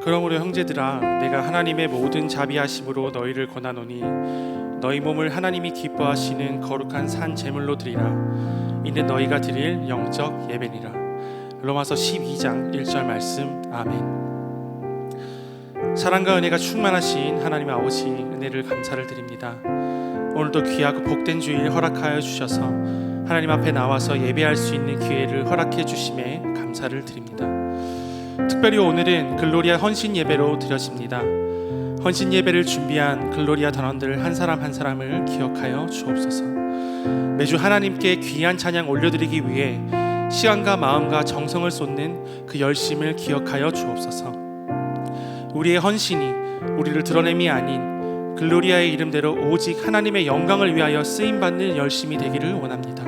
그러므로 형제들아, 내가 하나님의 모든 자비하심으로 너희를 권하노니 너희 몸을 하나님이 기뻐하시는 거룩한 산 제물로 드리라. 이는 너희가 드릴 영적 예배니라. 로마서 12장 1절 말씀. 아멘. 사랑과 은혜가 충만하신 하나님 아버지, 은혜를 감사를 드립니다. 오늘도 귀하고 복된 주일 허락하여 주셔서 하나님 앞에 나와서 예배할 수 있는 기회를 허락해 주심에 감사를 드립니다. 특별히 오늘은 글로리아 헌신 예배로 드려집니다. 헌신 예배를 준비한 글로리아 단원들 한 사람 한 사람을 기억하여 주옵소서. 매주 하나님께 귀한 찬양 올려드리기 위해 시간과 마음과 정성을 쏟는 그 열심을 기억하여 주옵소서. 우리의 헌신이 우리를 드러냄이 아닌 글로리아의 이름대로 오직 하나님의 영광을 위하여 쓰임받는 열심이 되기를 원합니다.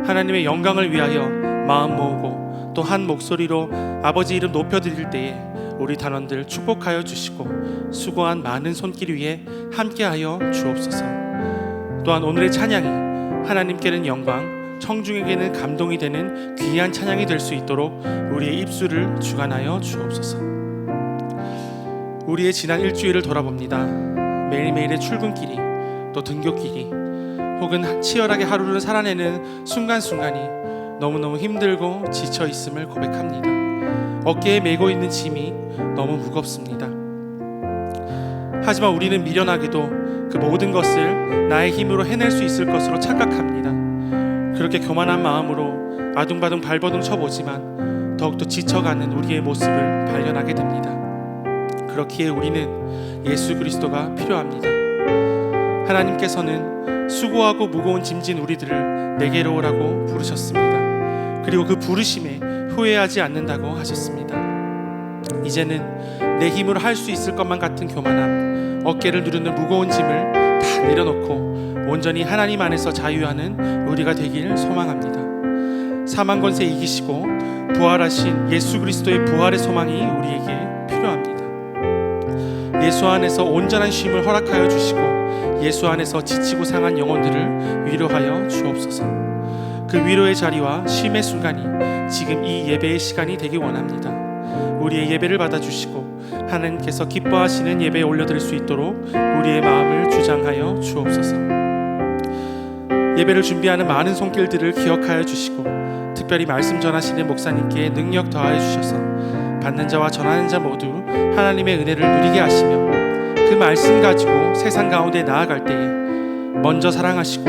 하나님의 영광을 위하여 마음 모으고 또 한 목소리로 아버지 이름 높여드릴 때에 우리 단원들 축복하여 주시고 수고한 많은 손길 위에 함께하여 주옵소서. 또한 오늘의 찬양이 하나님께는 영광, 청중에게는 감동이 되는 귀한 찬양이 될 수 있도록 우리의 입술을 주관하여 주옵소서. 우리의 지난 일주일을 돌아봅니다. 매일매일의 출근길이 또 등교길이 혹은 치열하게 하루를 살아내는 순간순간이 너무너무 힘들고 지쳐있음을 고백합니다. 어깨에 메고 있는 짐이 너무 무겁습니다. 하지만 우리는 미련하게도 그 모든 것을 나의 힘으로 해낼 수 있을 것으로 착각합니다. 그렇게 교만한 마음으로 아둥바둥 발버둥 쳐보지만 더욱더 지쳐가는 우리의 모습을 발견하게 됩니다. 그렇기에 우리는 예수 그리스도가 필요합니다. 하나님께서는 수고하고 무거운 짐진 우리들을 내게로 오라고 부르셨습니다. 그리고 그 부르심에 후회하지 않는다고 하셨습니다. 이제는 내 힘으로 할 수 있을 것만 같은 교만함, 어깨를 누르는 무거운 짐을 다 내려놓고 온전히 하나님 안에서 자유하는 우리가 되길 소망합니다. 사망 권세 이기시고 부활하신 예수 그리스도의 부활의 소망이 우리에게 필요합니다. 예수 안에서 온전한 쉼을 허락하여 주시고 예수 안에서 지치고 상한 영혼들을 위로하여 주옵소서. 그 위로의 자리와 쉼의 순간이 지금 이 예배의 시간이 되기 원합니다. 우리의 예배를 받아주시고 하나님께서 기뻐하시는 예배에 올려드릴 수 있도록 우리의 마음을 주장하여 주옵소서. 예배를 준비하는 많은 손길들을 기억하여 주시고 특별히 말씀 전하시는 목사님께 능력 더하여 주셔서 받는 자와 전하는 자 모두 하나님의 은혜를 누리게 하시며 그 말씀 가지고 세상 가운데 나아갈 때에 먼저 사랑하시고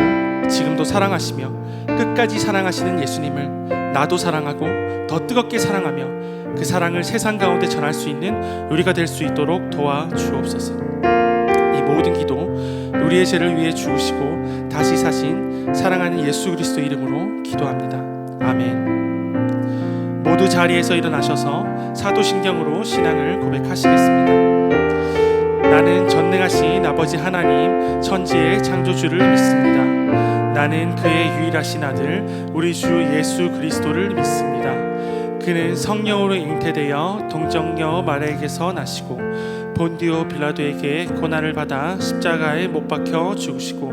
지금도 사랑하시며 끝까지 사랑하시는 예수님을 나도 사랑하고 더 뜨겁게 사랑하며 그 사랑을 세상 가운데 전할 수 있는 우리가 될 수 있도록 도와주옵소서. 이 모든 기도 우리의 죄를 위해 죽으시고 다시 사신 사랑하는 예수 그리스도 이름으로 기도합니다. 아멘. 모두 자리에서 일어나셔서 사도신경으로 신앙을 고백하시겠습니다. 나는 전능하신 아버지 하나님 천지의 창조주를 믿습니다. 나는 그의 유일하신 아들 우리 주 예수 그리스도를 믿습니다. 그는 성령으로 잉태되어 동정녀 마리아에게서 나시고 본디오 빌라도에게 고난을 받아 십자가에 못 박혀 죽으시고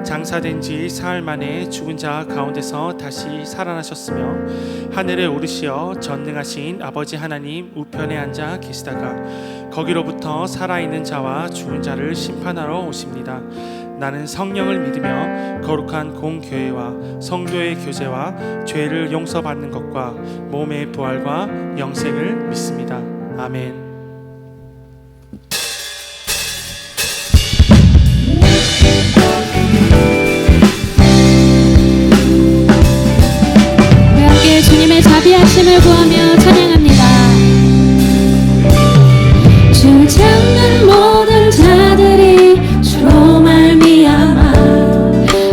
장사된 지 사흘 만에 죽은 자 가운데서 다시 살아나셨으며 하늘에 오르시어 전능하신 아버지 하나님 우편에 앉아 계시다가 거기로부터 살아있는 자와 죽은 자를 심판하러 오십니다. 나는 성령을 믿으며 거룩한 공교회와 성도의 교제와 죄를 용서받는 것과 몸의 부활과 영생을 믿습니다. 아멘. 우리 함께 주님의 자비하심을 구하며 찬양합니다. 주 찾는 모든 자들이 주로 말미암아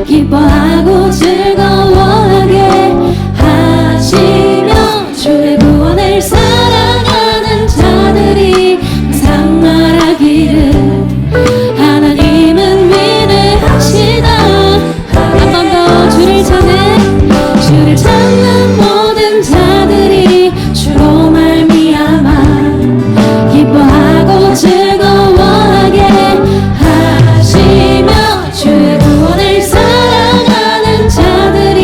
기뻐하고 즐거워하게 하시며 주의 구원을 사랑하는 자들이 항상 말하기를 하나님은 위대하시다. 한 번 더 주를 찾는 모든 자들이 주로 말미암아 기뻐하고 즐거워하게 하시며 주의 구원을 사랑하는 자들이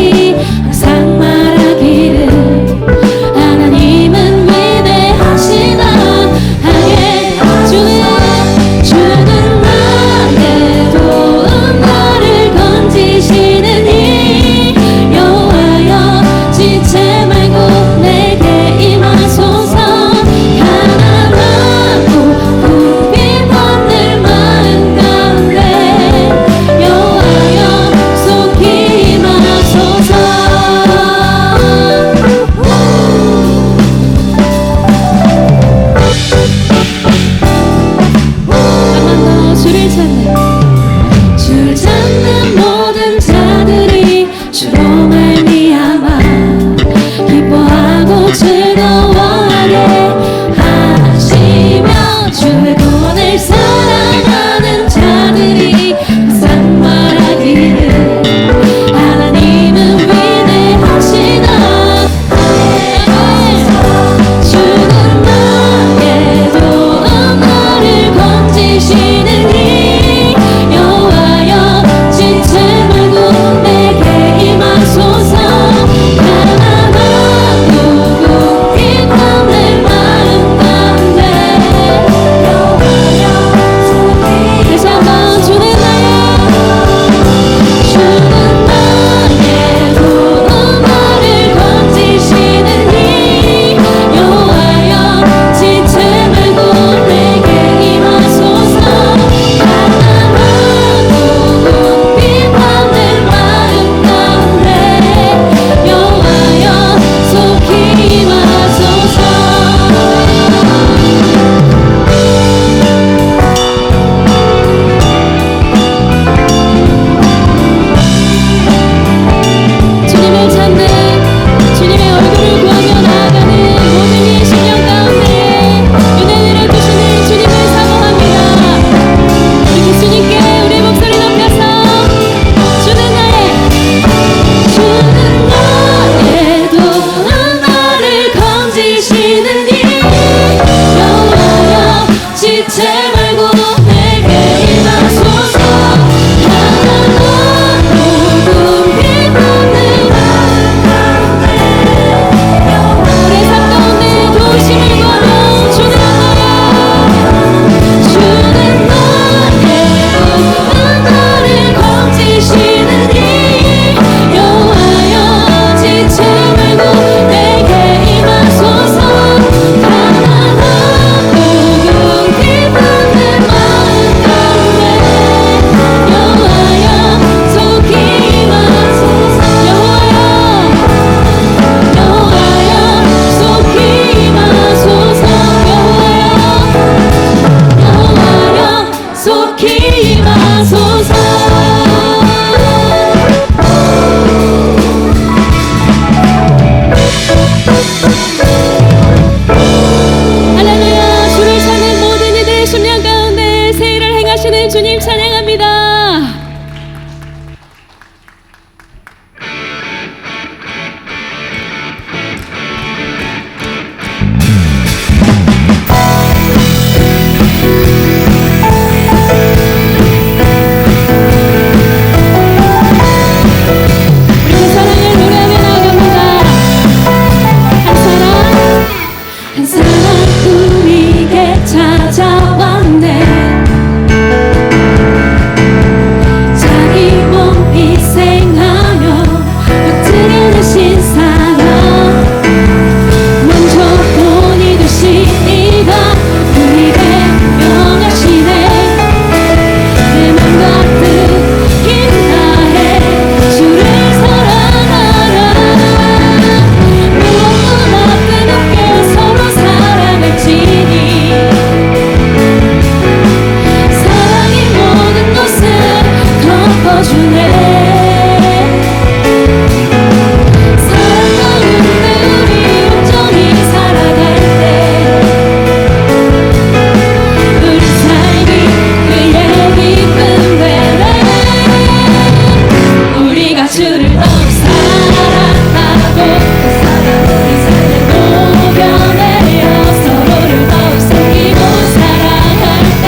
주를 더욱 사랑하고 그 사랑을 삶에 녹여내어 서로를 더욱 섬기고 사랑할 때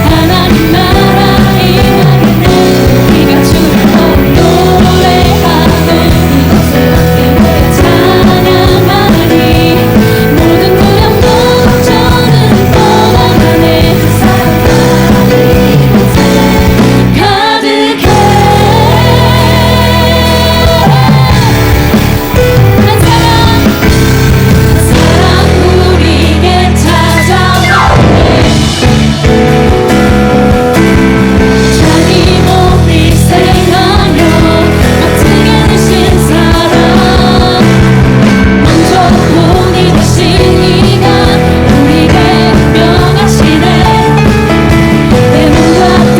하나님 나라 임하겠네. 우리가 주를 더욱 노래하고 이것을 함께 찬양하니 모든 두려움 걱정은 떠나가네. 그 사랑이 이곳에 가득해. 한 사랑 우리에게 찾아오네. 자기 몸 희생하며 어떻게 되신 사랑 먼저 본이 되신 이가 우리에게 명하시네. 내 몸과 뜻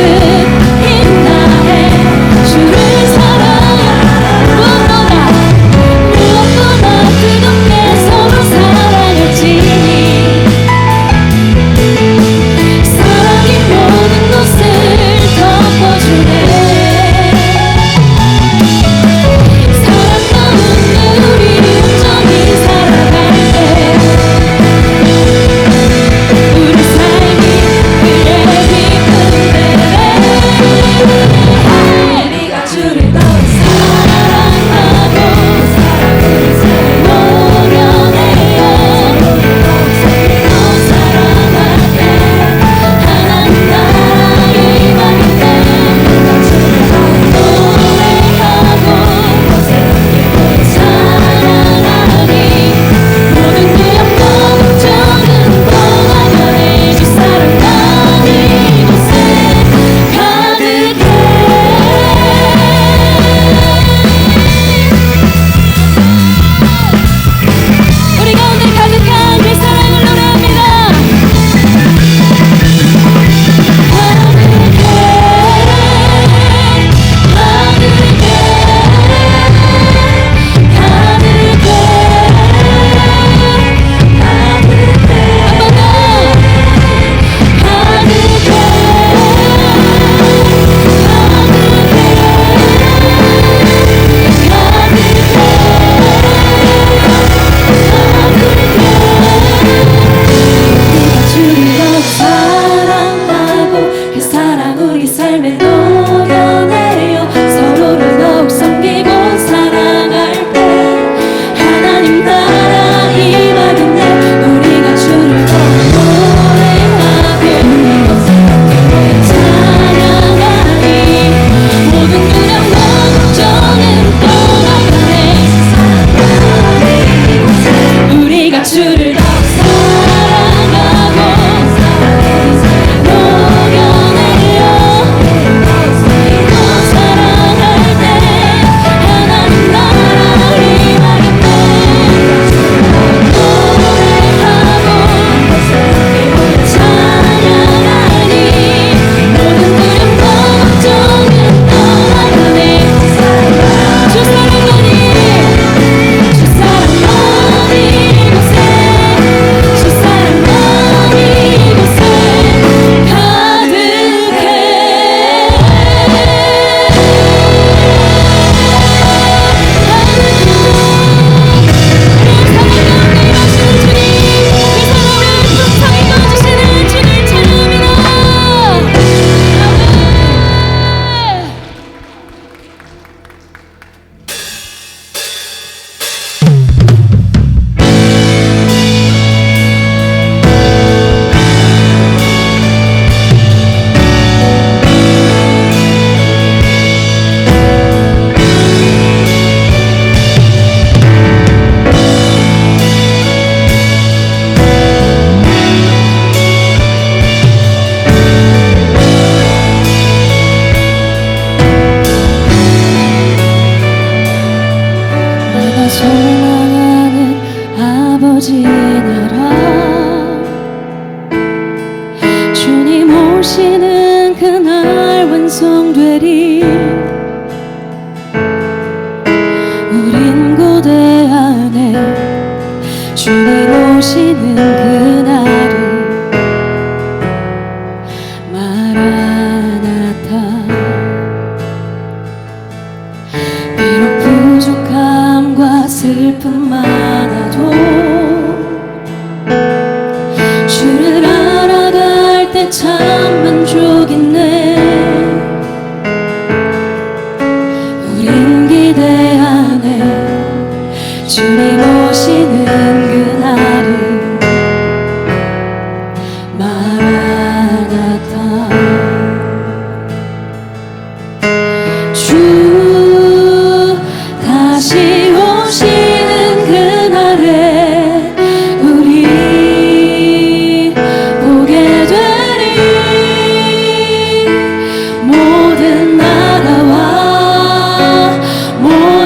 힘나해 주를 사랑해. 무엇보다 뜨겁게 서로 사랑을 지니 사랑이 모든 것을 덮어주네. 사랑 가운데 우리 온전히 살아갈 때 우리 삶이 그래 기쁜데 우리가 주를 더욱 사랑하고 사랑을 삶에 녹여내어 또 사랑할 때 하나님 나라 임하겠네. 우리가 주를 더욱 노래하고 찬양하니 모든 두려움 걱정은 떠나가네. 주 사랑만 이곳에 가득해. 우리 가운데 가득한 그 사랑을 노래합니다. 주를 더욱 사랑하고 그 사랑 우리 삶에 녹여내어 서로를 더욱 섬기고 사랑할 때 하나님 나라 임하겠네. 우리가 주를 더욱 노래하고 찬양하니 모든 두려움 걱정은 떠나가네. 우리가 주를 더욱 사랑하고 녹여내어 또 사랑할 때 하나님 나라 임하겠네. 노래하고 찬양하니 모든 두려움 걱정은 떠나가네. 주 사랑만이 주 사랑만이 이곳에 주 사랑만이 이곳에 가득해. 주님 찬양합니다. 내가 소망하는 아버지 나라 주님 오시는 그날 완성되리. 우린 고대 안에 주님 오시는 그날을 마라나타 슬픔 많아도 주를 알아갈 때 참 만족이네. 우린 기대하네 주님 오시는 그날을. 마라나타. 주 다시 오시는 그날에 우리 보게 되리. 모든 나라와 모든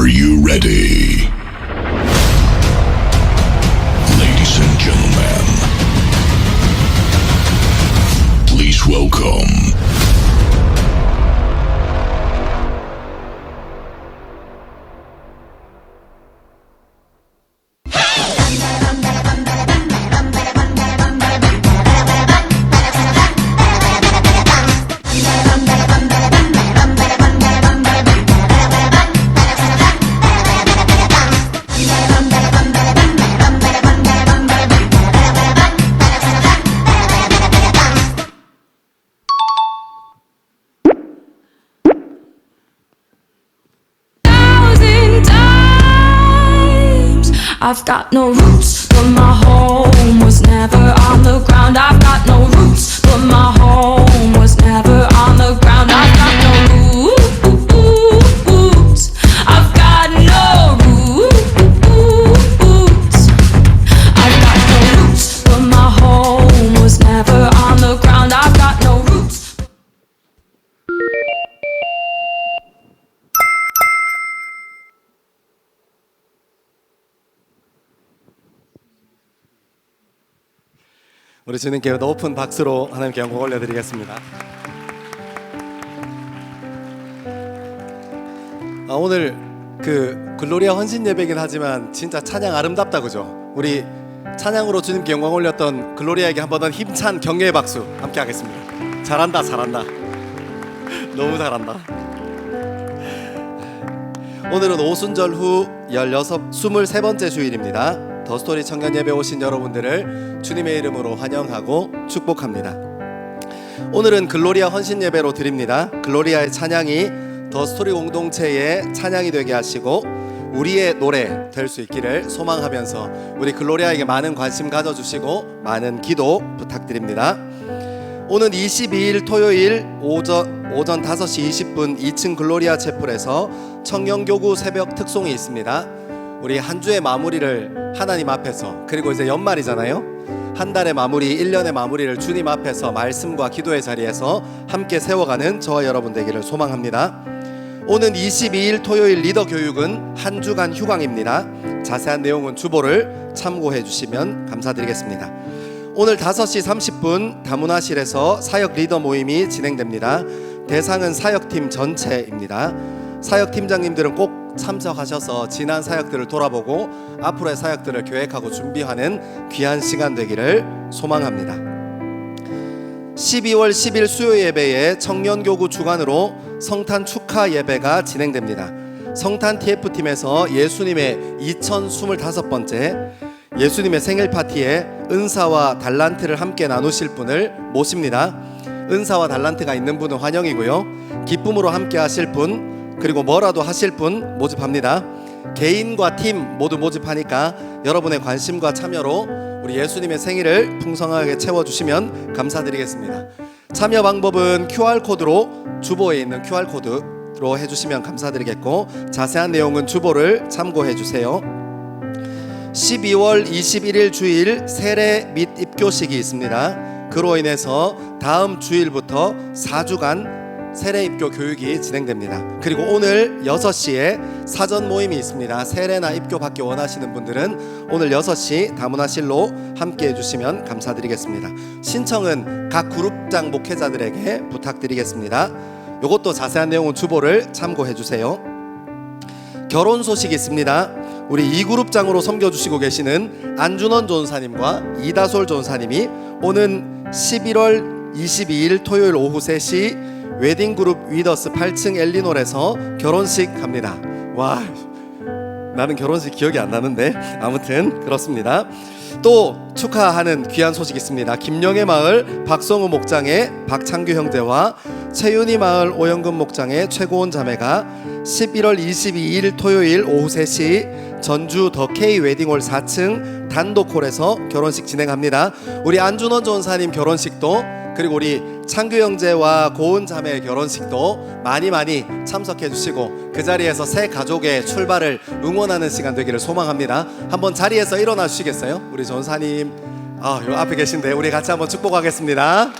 Are you ready? Ladies and gentlemen, please welcome I've got no roots, but my home was never on the ground. I've got no roots, but my home was never on the ground. I've got no roots. I've got no roots. I've got no roots, but my home was never on the ground. I've got no roots. 우리 주님께 높은 박수로 하나님께 영광 올려드리겠습니다. 오늘 그 글로리아 헌신 예배긴 하지만 진짜 찬양 아름답다, 그죠? 우리 찬양으로 주님께 영광 올렸던 글로리아에게 한 번 더 힘찬 격려의 박수 함께 하겠습니다. 잘한다, 잘한다. 너무 잘한다. 오늘은 오순절 후 23번째 주일입니다. 더스토리 청년 예배 오신 여러분들을 주님의 이름으로 환영하고 축복합니다. 오늘은 글로리아 헌신 예배로 드립니다. 글로리아의 찬양이 더스토리 공동체의 찬양이 되게 하시고 우리의 노래 될 수 있기를 소망하면서 우리 글로리아에게 많은 관심 가져주시고 많은 기도 부탁드립니다. 오는 22일 토요일 오전 5시 20분 2층 글로리아 채플에서 청년교구 새벽 특송이 있습니다. 우리 한 주의 마무리를 하나님 앞에서, 그리고 이제 연말이잖아요. 한 달의 마무리, 1년의 마무리를 주님 앞에서 말씀과 기도의 자리에서 함께 세워가는 저와 여러분 되기를 소망합니다. 오는 22일 토요일 리더 교육은 한 주간 휴강입니다. 자세한 내용은 주보를 참고해 주시면 감사드리겠습니다. 오늘 5시 30분 다문화실에서 사역 리더 모임이 진행됩니다. 대상은 사역팀 전체입니다. 사역팀장님들은 꼭 참석하셔서 지난 사역들을 돌아보고 앞으로의 사역들을 계획하고 준비하는 귀한 시간 되기를 소망합니다. 12월 10일 수요 예배에 청년교구 주관으로 성탄 축하 예배가 진행됩니다. 성탄 TF팀에서 예수님의 2025번째 예수님의 생일 파티에 은사와 달란트를 함께 나누실 분을 모십니다. 은사와 달란트가 있는 분은 환영이고요. 기쁨으로 함께 하실 분, 그리고 뭐라도 하실 분 모집합니다. 개인과 팀 모두 모집하니까 여러분의 관심과 참여로 우리 예수님의 생일을 풍성하게 채워주시면 감사드리겠습니다. 참여 방법은 QR코드로, 주보에 있는 QR코드로 해주시면 감사드리겠고, 자세한 내용은 주보를 참고해주세요. 12월 21일 주일 세례 및 입교식이 있습니다. 그로 인해서 다음 주일부터 4주간 세례 입교 교육이 진행됩니다. 그리고 오늘 6시에 사전 모임이 있습니다. 세례나 입교 받기 원하시는 분들은 오늘 6시 다문화실로 함께 해주시면 감사드리겠습니다. 신청은 각 그룹장 목회자들에게 부탁드리겠습니다. 이것도 자세한 내용은 주보를 참고해 주세요. 결혼 소식이 있습니다. 우리 2그룹장으로 섬겨주시고 계시는 안준원 전사님과 이다솔 전사님이 오는 11월 22일 토요일 오후 3시 웨딩그룹 위더스 8층 엘리놀에서 결혼식 합니다. 와, 나는 결혼식 기억이 안 나는데 아무튼 그렇습니다. 또 축하하는 귀한 소식이 있습니다. 김영애 마을 박성우 목장의 박창규 형제와 최윤희 마을 오영근 목장의 최고원 자매가 11월 22일 토요일 오후 3시 전주 더 K 웨딩홀 4층 단독홀에서 결혼식 진행합니다. 우리 안준원 전사님 결혼식도, 그리고 우리 창규 형제와 고은 자매의 결혼식도 많이 참석해 주시고 그 자리에서 새 가족의 출발을 응원하는 시간 되기를 소망합니다. 한번 자리에서 일어나 주시겠어요? 우리 전사님 요 앞에 계신데 우리 같이 한번 축복하겠습니다.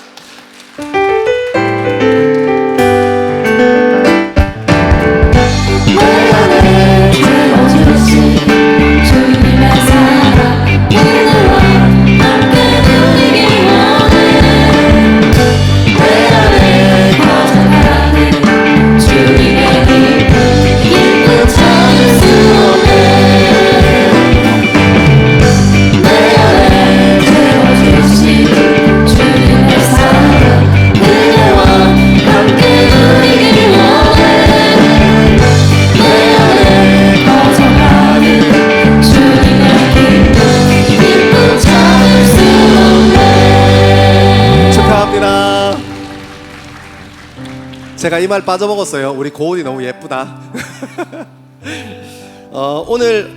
제가 이 말 빠져먹었어요. 우리 고은이 너무 예쁘다. 오늘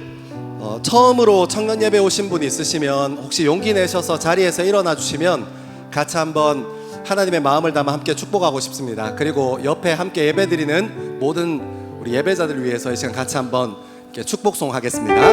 처음으로 청년 예배 오신 분 있으시면 혹시 용기 내셔서 자리에서 일어나 주시면 같이 한번 하나님의 마음을 담아 함께 축복하고 싶습니다. 그리고 옆에 함께 예배드리는 모든 우리 예배자들을 위해서 이 시간 같이 한번 이렇게 축복송 하겠습니다.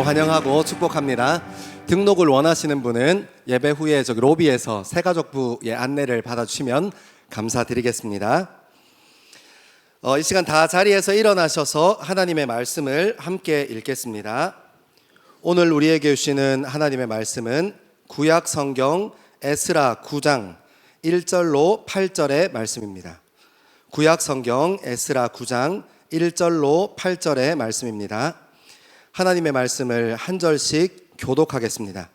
환영하고 축복합니다. 등록을 원하시는 분은 예배 후에 저기 로비에서 새가족부의 안내를 받아주시면 감사드리겠습니다. 이 시간 다 자리에서 일어나셔서 하나님의 말씀을 함께 읽겠습니다. 오늘 우리에게 주시는 하나님의 말씀은 구약 성경 에스라 9장 1절로 8절의 말씀입니다. 구약 성경 에스라 9장 1절로 8절의 말씀입니다. 하나님의 말씀을 한 절씩 교독하겠습니다.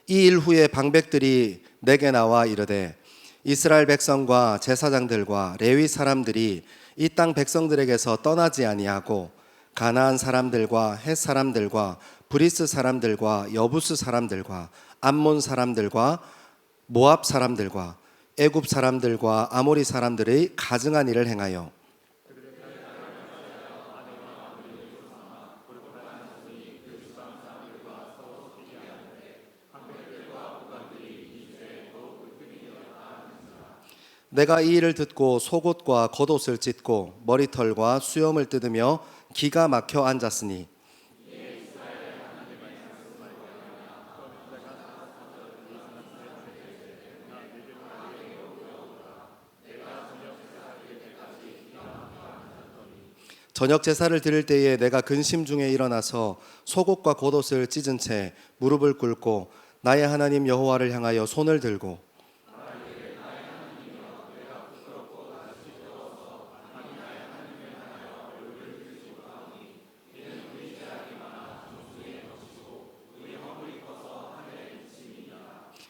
이 일 후에 방백들이 내게 나와 이르되 이스라엘 백성과 제사장들과 레위 사람들이 이 땅 백성들에게서 떠나지 아니하고 가나안 사람들과 헷 사람들과 브리스 사람들과 여부스 사람들과 암몬 사람들과 모압 사람들과 애굽 사람들과 아모리 사람들의 가증한 일을 행하여 내가 이 일을 듣고 속옷과 겉옷을 찢고 머리털과 수염을 뜯으며 기가 막혀 앉았으니 저녁 제사를 드릴 때에 내가 근심 중에 일어나서 속옷과 겉옷을 찢은 채 무릎을 꿇고 나의 하나님 여호와를 향하여 손을 들고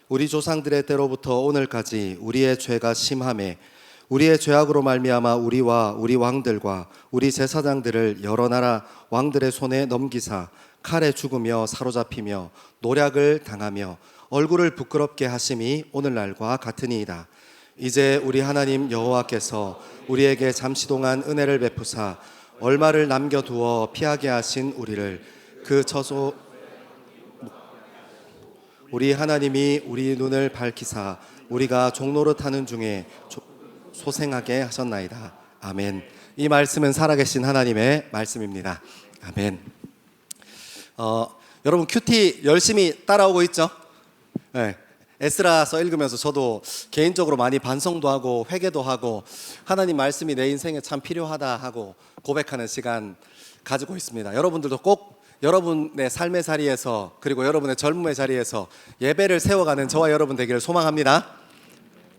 우리 조상들의 때로부터 오늘까지 우리의 죄가 심하매 우리의 죄악으로 말미암아 우리와 우리 왕들과 우리 제사장들을 여러 나라 왕들의 손에 넘기사 칼에 죽으며 사로잡히며 노략을 당하며 얼굴을 부끄럽게 하심이 오늘날과 같으니이다. 이제 우리 하나님 여호와께서 우리에게 잠시 동안 은혜를 베푸사 얼마를 남겨두어 피하게 하신 우리를 그 처소 우리 하나님이 우리 눈을 밝히사 우리가 종노릇하는 중에 소생하게 하셨나이다. 아멘. 이 말씀은 살아계신 하나님의 말씀입니다. 아멘. 여러분 큐티 열심히 따라오고 있죠? 네. 에스라서 읽으면서 저도 개인적으로 많이 반성도 하고 회개도 하고 하나님 말씀이 내 인생에 참 필요하다 하고 고백하는 시간 가지고 있습니다. 여러분들도 꼭 여러분의 삶의 자리에서 그리고 여러분의 젊음의 자리에서 예배를 세워가는 저와 여러분 되기를 소망합니다.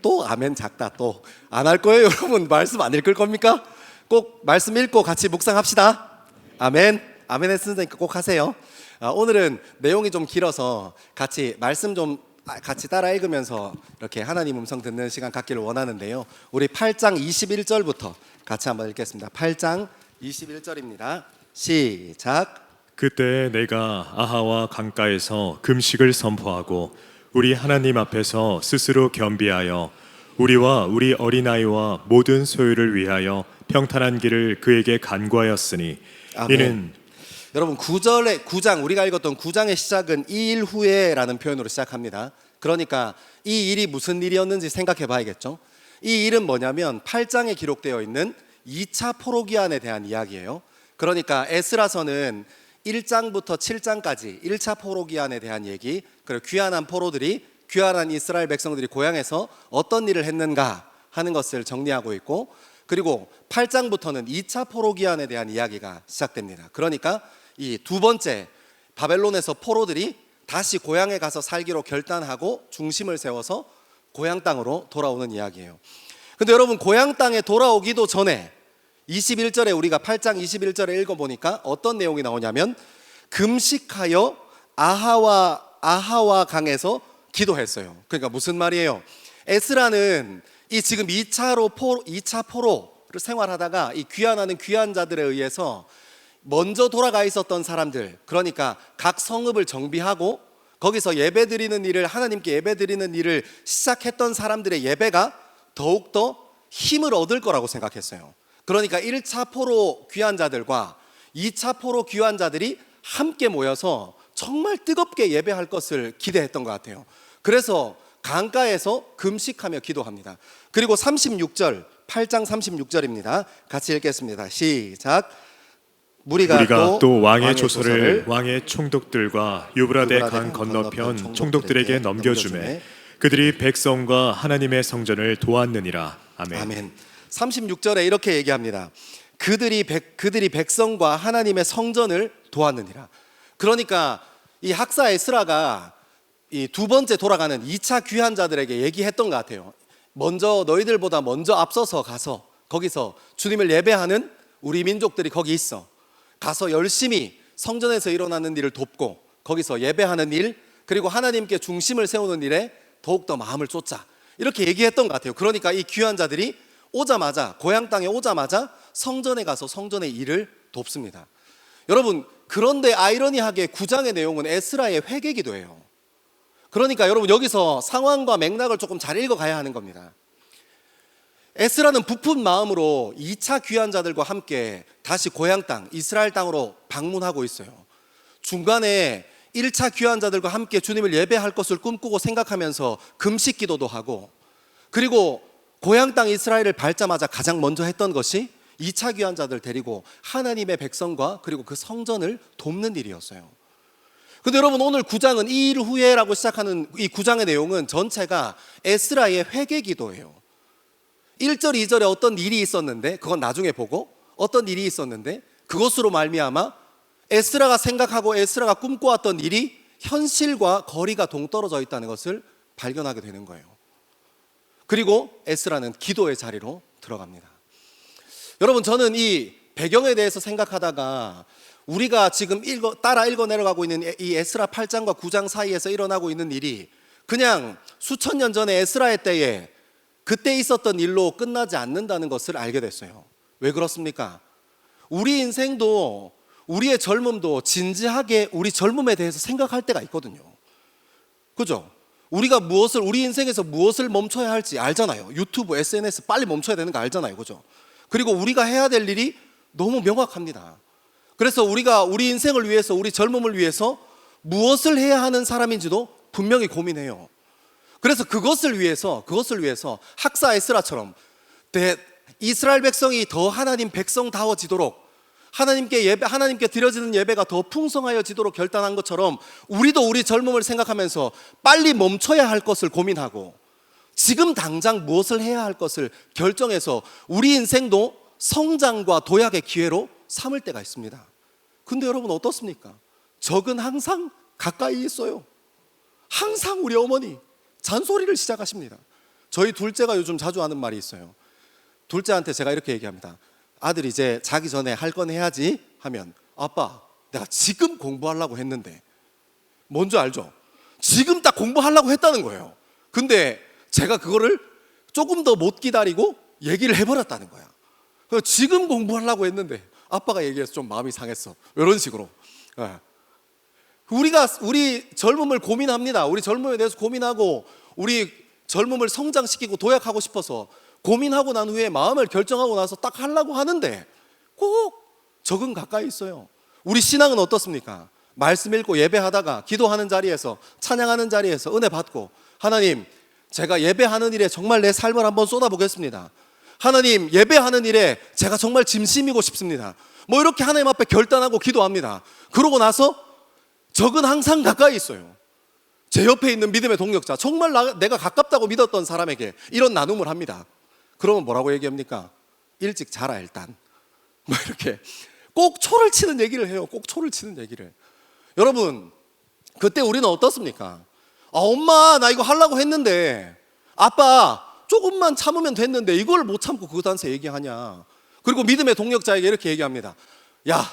또 아멘 작다. 또 안 할 거예요? 여러분 말씀 안 읽을 겁니까? 꼭 말씀 읽고 같이 묵상합시다. 아멘. 아멘 했으니까 꼭 하세요. 오늘은 내용이 좀 길어서 같이 말씀 좀 같이 따라 읽으면서 이렇게 하나님 음성 듣는 시간 갖기를 원하는데요. 우리 8장 21절부터 같이 한번 읽겠습니다. 8장 21절입니다. 시작. 그때 내가 아하와 강가에서 금식을 선포하고 우리 하나님 앞에서 스스로 겸비하여 우리와 우리 어린아이와 모든 소유를 위하여 평탄한 길을 그에게 간구하였으니 아멘. 이는 여러분 9장 우리가 읽었던 9장의 시작은 이 일 후에라는 표현으로 시작합니다. 그러니까 이 일이 무슨 일이었는지 생각해 봐야겠죠. 이 일은 뭐냐면 8장에 기록되어 있는 2차 포로기한에 대한 이야기예요. 그러니까 에스라서는 1장부터 7장까지 1차 포로기한에 대한 얘기, 그리고 귀환한 포로들이 귀환한 이스라엘 백성들이 고향에서 어떤 일을 했는가 하는 것을 정리하고 있고, 그리고 8장부터는 2차 포로 귀환에 대한 이야기가 시작됩니다. 그러니까 이 두 번째 바벨론에서 포로들이 다시 고향에 가서 살기로 결단하고 중심을 세워서 고향 땅으로 돌아오는 이야기예요. 근데 여러분, 고향 땅에 돌아오기도 전에 21절에 우리가 8장 21절에 읽어보니까 어떤 내용이 나오냐면 금식하여 아하와 강에서 기도했어요. 그러니까 무슨 말이에요? 에스라는 이 지금 2차 포로를 생활하다가 이 귀환하는 귀환자들에 의해서 먼저 돌아가 있었던 사람들, 그러니까 각 성읍을 정비하고 거기서 예배드리는 일을, 하나님께 예배드리는 일을 시작했던 사람들의 예배가 더욱더 힘을 얻을 거라고 생각했어요. 그러니까 1차 포로 귀환자들과 2차 포로 귀환자들이 함께 모여서 정말 뜨겁게 예배할 것을 기대했던 것 같아요. 그래서 강가에서 금식하며 기도합니다. 그리고 36절, 8장 36절입니다. 같이 읽겠습니다. 시작. 우리가 또 왕의 조서를 왕의 총독들과 유브라데 강 건너편 총독들에게 넘겨주매 그들이 백성과 하나님의 성전을 도왔느니라. 아멘. 아멘. 36절에 이렇게 얘기합니다. 그들이 백성과 하나님의 성전을 도왔느니라. 그러니까 이 학사 에스라가 이 두 번째 돌아가는 2차 귀환자들에게 얘기했던 것 같아요. 먼저 너희들보다 먼저 앞서서 가서 거기서 주님을 예배하는 우리 민족들이 거기 있어. 가서 열심히 성전에서 일어나는 일을 돕고 거기서 예배하는 일, 그리고 하나님께 중심을 세우는 일에 더욱더 마음을 쏟자. 이렇게 얘기했던 것 같아요. 그러니까 이 귀환자들이 오자마자, 고향 땅에 오자마자 성전에 가서 성전의 일을 돕습니다. 여러분, 그런데 아이러니하게 9장의 내용은 에스라의 회개기도예요. 그러니까 여러분, 여기서 상황과 맥락을 조금 잘 읽어가야 하는 겁니다. 에스라는 부푼 마음으로 2차 귀환자들과 함께 다시 고향 땅, 이스라엘 땅으로 방문하고 있어요. 중간에 1차 귀환자들과 함께 주님을 예배할 것을 꿈꾸고 생각하면서 금식 기도도 하고, 그리고 고향 땅 이스라엘을 밟자마자 가장 먼저 했던 것이 2차 귀환자들 데리고 하나님의 백성과 그리고 그 성전을 돕는 일이었어요. 근데 여러분, 오늘 9장은 이 일 후에라고 시작하는 이 9장의 내용은 전체가 에스라의 회개 기도예요. 1절, 2절에 어떤 일이 있었는데, 그건 나중에 보고, 어떤 일이 있었는데 그것으로 말미암아 에스라가 생각하고 에스라가 꿈꿔왔던 일이 현실과 거리가 동떨어져 있다는 것을 발견하게 되는 거예요. 그리고 에스라는 기도의 자리로 들어갑니다. 여러분, 저는 이 배경에 대해서 생각하다가 우리가 지금 따라 읽어 내려가고 있는 이 에스라 8장과 9장 사이에서 일어나고 있는 일이 그냥 수천 년 전에 에스라의 때에 그때 있었던 일로 끝나지 않는다는 것을 알게 됐어요. 왜 그렇습니까? 우리 인생도, 우리의 젊음도 진지하게 우리 젊음에 대해서 생각할 때가 있거든요. 그죠? 우리가 우리 인생에서 무엇을 멈춰야 할지 알잖아요. 유튜브, SNS 빨리 멈춰야 되는 거 알잖아요. 그죠? 그리고 우리가 해야 될 일이 너무 명확합니다. 그래서 우리가 우리 인생을 위해서, 우리 젊음을 위해서 무엇을 해야 하는 사람인지도 분명히 고민해요. 그래서 그것을 위해서 학사 에스라처럼 이스라엘 백성이 더 하나님 백성다워지도록, 하나님께 드려지는 예배가 더 풍성하여지도록 결단한 것처럼 우리도 우리 젊음을 생각하면서 빨리 멈춰야 할 것을 고민하고 지금 당장 무엇을 해야 할 것을 결정해서 우리 인생도 성장과 도약의 기회로 삼을 때가 있습니다. 근데 여러분, 어떻습니까? 적은 항상 가까이 있어요. 항상 우리 어머니 잔소리를 시작하십니다. 저희 둘째가 요즘 자주 하는 말이 있어요. 둘째한테 제가 이렇게 얘기합니다. 아들 이제 자기 전에 할 건 해야지 하면, 아빠 내가 지금 공부하려고 했는데, 뭔지 알죠? 지금 딱 공부하려고 했다는 거예요. 근데 제가 그거를 조금 더 못 기다리고 얘기를 해버렸다는 거야. 지금 공부하려고 했는데 아빠가 얘기해서 좀 마음이 상했어. 이런 식으로. 우리 젊음을 고민합니다. 우리 젊음에 대해서 고민하고 우리 젊음을 성장시키고 도약하고 싶어서 고민하고 난 후에 마음을 결정하고 나서 딱 하려고 하는데 꼭 적은 가까이 있어요. 우리 신앙은 어떻습니까? 말씀 읽고 예배하다가 기도하는 자리에서, 찬양하는 자리에서 은혜 받고, 하나님 제가 예배하는 일에 정말 내 삶을 한번 쏟아보겠습니다. 하나님 예배하는 일에 제가 정말 짐심이고 싶습니다. 뭐 이렇게 하나님 앞에 결단하고 기도합니다. 그러고 나서 적은 항상 가까이 있어요. 제 옆에 있는 믿음의 동역자, 정말 내가 가깝다고 믿었던 사람에게 이런 나눔을 합니다. 그러면 뭐라고 얘기합니까? 일찍 자라 일단. 뭐 이렇게 꼭 초를 치는 얘기를 해요. 꼭 초를 치는 얘기를. 여러분, 그때 우리는 어떻습니까? 엄마 나 이거 하려고 했는데, 아빠 조금만 참으면 됐는데 이걸 못 참고 그것한테 얘기하냐. 그리고 믿음의 동력자에게 이렇게 얘기합니다. 야,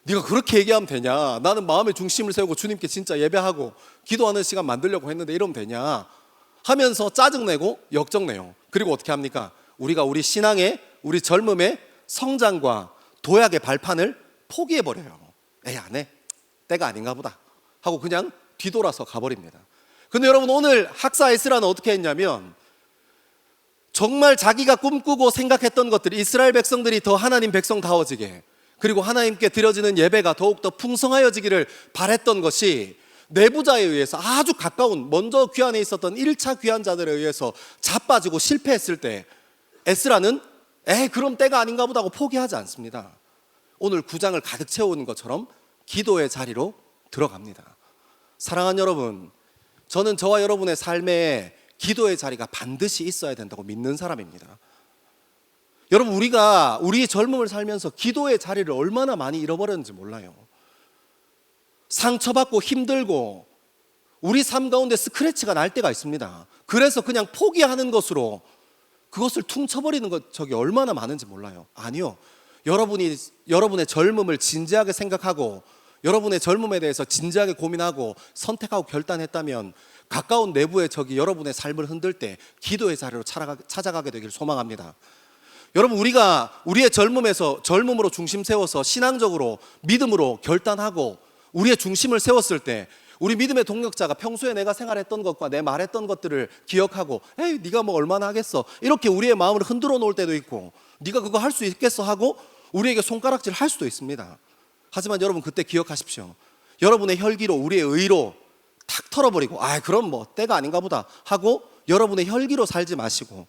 네가 그렇게 얘기하면 되냐? 나는 마음의 중심을 세우고 주님께 진짜 예배하고 기도하는 시간 만들려고 했는데 이러면 되냐? 하면서 짜증내고 역정내요. 그리고 어떻게 합니까? 우리가 우리 신앙의, 우리 젊음의 성장과 도약의 발판을 포기해버려요. 에이, 안 해. 때가 아닌가 보다 하고 그냥 뒤돌아서 가버립니다. 근데 여러분, 오늘 학사 에스라는 어떻게 했냐면, 정말 자기가 꿈꾸고 생각했던 것들이, 이스라엘 백성들이 더 하나님 백성다워지게, 그리고 하나님께 드려지는 예배가 더욱더 풍성하여지기를 바랬던 것이 내부자에 의해서 아주 가까운, 먼저 귀환에 있었던 1차 귀환자들에 의해서 자빠지고 실패했을 때 에스라는 그럼 때가 아닌가 보다 하고 포기하지 않습니다. 오늘 9장을 가득 채우는 것처럼 기도의 자리로 들어갑니다. 사랑하는 여러분, 저는 저와 여러분의 삶에 기도의 자리가 반드시 있어야 된다고 믿는 사람입니다. 여러분, 우리가 우리의 젊음을 살면서 기도의 자리를 얼마나 많이 잃어버렸는지 몰라요. 상처받고 힘들고 우리 삶 가운데 스크래치가 날 때가 있습니다. 그래서 그냥 포기하는 것으로 그것을 퉁쳐버리는 것, 저기 얼마나 많은지 몰라요. 아니요, 여러분의 젊음을 진지하게 생각하고 여러분의 젊음에 대해서 진지하게 고민하고 선택하고 결단했다면 가까운 내부의 적이 여러분의 삶을 흔들 때 기도의 자리로 찾아가게 되길 소망합니다. 여러분, 우리가 우리의 젊음으로 중심 세워서 신앙적으로 믿음으로 결단하고 우리의 중심을 세웠을 때 우리 믿음의 동력자가 평소에 내가 생활했던 것과 내 말했던 것들을 기억하고 에이, 네가 뭐 얼마나 하겠어, 이렇게 우리의 마음을 흔들어 놓을 때도 있고, 네가 그거 할 수 있겠어 하고 우리에게 손가락질 할 수도 있습니다. 하지만 여러분, 그때 기억하십시오. 여러분의 혈기로, 우리의 의로 탁 털어버리고 그럼 뭐 때가 아닌가 보다 하고 여러분의 혈기로 살지 마시고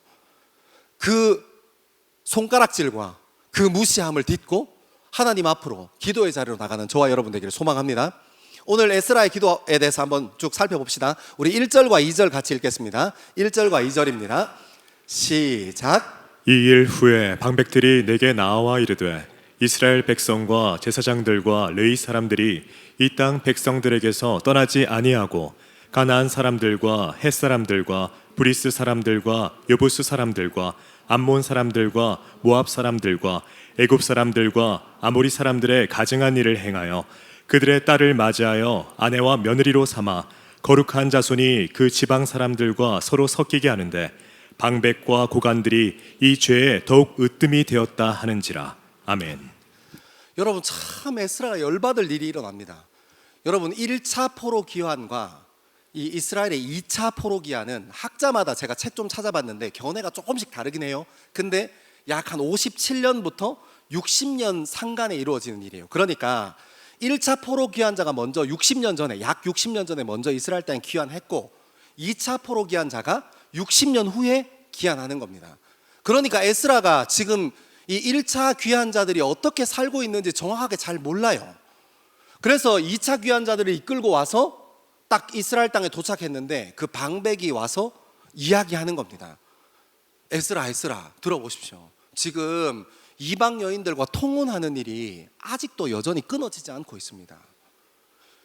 그 손가락질과 그 무시함을 딛고 하나님 앞으로 기도의 자리로 나가는 저와 여러분 되기를 소망합니다. 오늘 에스라의 기도에 대해서 한번 쭉 살펴봅시다. 우리 1절과 2절 같이 읽겠습니다. 1절과 2절입니다. 시작. 이 일 후에 방백들이 내게 나와 이르되 이스라엘 백성과 제사장들과 레위 사람들이 이 땅 백성들에게서 떠나지 아니하고 가나안 사람들과 헷 사람들과 브리스 사람들과 여부스 사람들과 암몬 사람들과 모압 사람들과 애굽 사람들과 아모리 사람들의 가증한 일을 행하여 그들의 딸을 맞이하여 아내와 며느리로 삼아 거룩한 자손이 그 지방 사람들과 서로 섞이게 하는데 방백과 고관들이 이 죄에 더욱 으뜸이 되었다 하는지라. 아멘. 여러분, 참 에스라가 열받을 일이 일어납니다. 여러분, 1차 포로 기환과 이 이스라엘의 2차 포로 기환은 학자마다 제가 책 좀 찾아봤는데 견해가 조금씩 다르긴 해요. 근데 약 한 57년부터 60년 상간에 이루어지는 일이에요. 그러니까 1차 포로 귀환자가 먼저 60년 전에, 약 60년 전에 먼저 이스라엘 땅에 귀환했고 2차 포로 귀환자가 60년 후에 귀환하는 겁니다. 그러니까 에스라가 지금 이 1차 귀환자들이 어떻게 살고 있는지 정확하게 잘 몰라요. 그래서 2차 귀환자들을 이끌고 와서 딱 이스라엘 땅에 도착했는데 그 방백이 와서 이야기하는 겁니다. 에스라 들어보십시오. 지금 이방 여인들과 통혼하는 일이 아직도 여전히 끊어지지 않고 있습니다.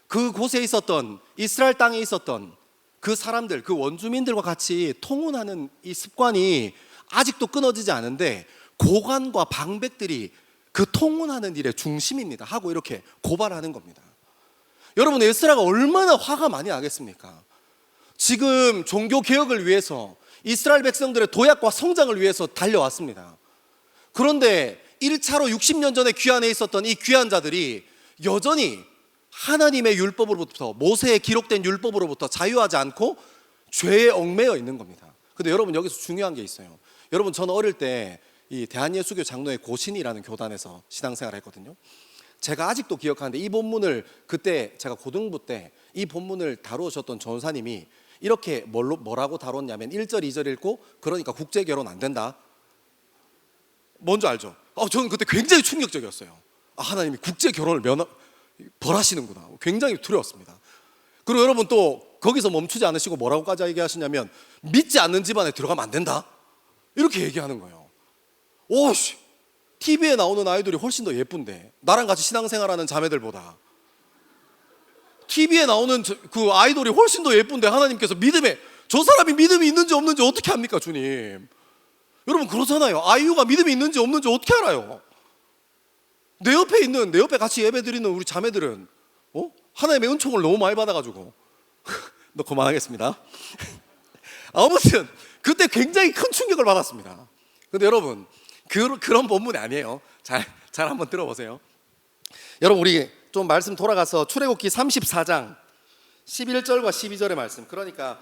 그곳에 있었던, 이스라엘 땅에 있었던 그 사람들, 그 원주민들과 같이 통혼하는 이 습관이 아직도 끊어지지 않은데 고관과 방백들이 그 통혼하는 일의 중심입니다 하고 이렇게 고발하는 겁니다. 여러분, 에스라가 얼마나 화가 많이 나겠습니까? 지금 종교 개혁을 위해서 이스라엘 백성들의 도약과 성장을 위해서 달려왔습니다. 그런데 1차로 60년 전에 귀환해 있었던 이 귀환자들이 여전히 하나님의 율법으로부터, 모세에 기록된 율법으로부터 자유하지 않고 죄에 얽매여 있는 겁니다. 근데 여러분, 여기서 중요한 게 있어요. 여러분, 저는 어릴 때 이 대한예수교 장로의 고신이라는 교단에서 신앙생활을 했거든요. 제가 아직도 기억하는데 이 본문을 그때 제가 고등부 때 이 본문을 다루셨던 전사님이 이렇게 뭐라고 다뤘냐면 1절 2절 읽고 그러니까 국제결혼 안 된다. 뭔지 알죠? 저는 그때 굉장히 충격적이었어요. 하나님이 국제결혼을 벌하시는구나. 굉장히 두려웠습니다. 그리고 여러분, 또 거기서 멈추지 않으시고 뭐라고까지 얘기하시냐면 믿지 않는 집안에 들어가면 안 된다. 이렇게 얘기하는 거예요. 오씨, TV에 나오는 아이돌이 훨씬 더 예쁜데, 나랑 같이 신앙생활하는 자매들보다 TV에 나오는 그 아이돌이 훨씬 더 예쁜데 하나님께서 저 사람이 믿음이 있는지 없는지 어떻게 합니까, 주님? 여러분 그렇잖아요. 아이유가 믿음이 있는지 없는지 어떻게 알아요? 내 옆에 같이 예배드리는 우리 자매들은 하나님의 은총을 너무 많이 받아가지고 너 그만하겠습니다. 아무튼 그때 굉장히 큰 충격을 받았습니다. 근데 여러분 그런 본문이 아니에요. 잘 한번 들어보세요. 여러분 우리 좀 말씀 돌아가서 출애굽기 34장 11절과 12절의 말씀. 그러니까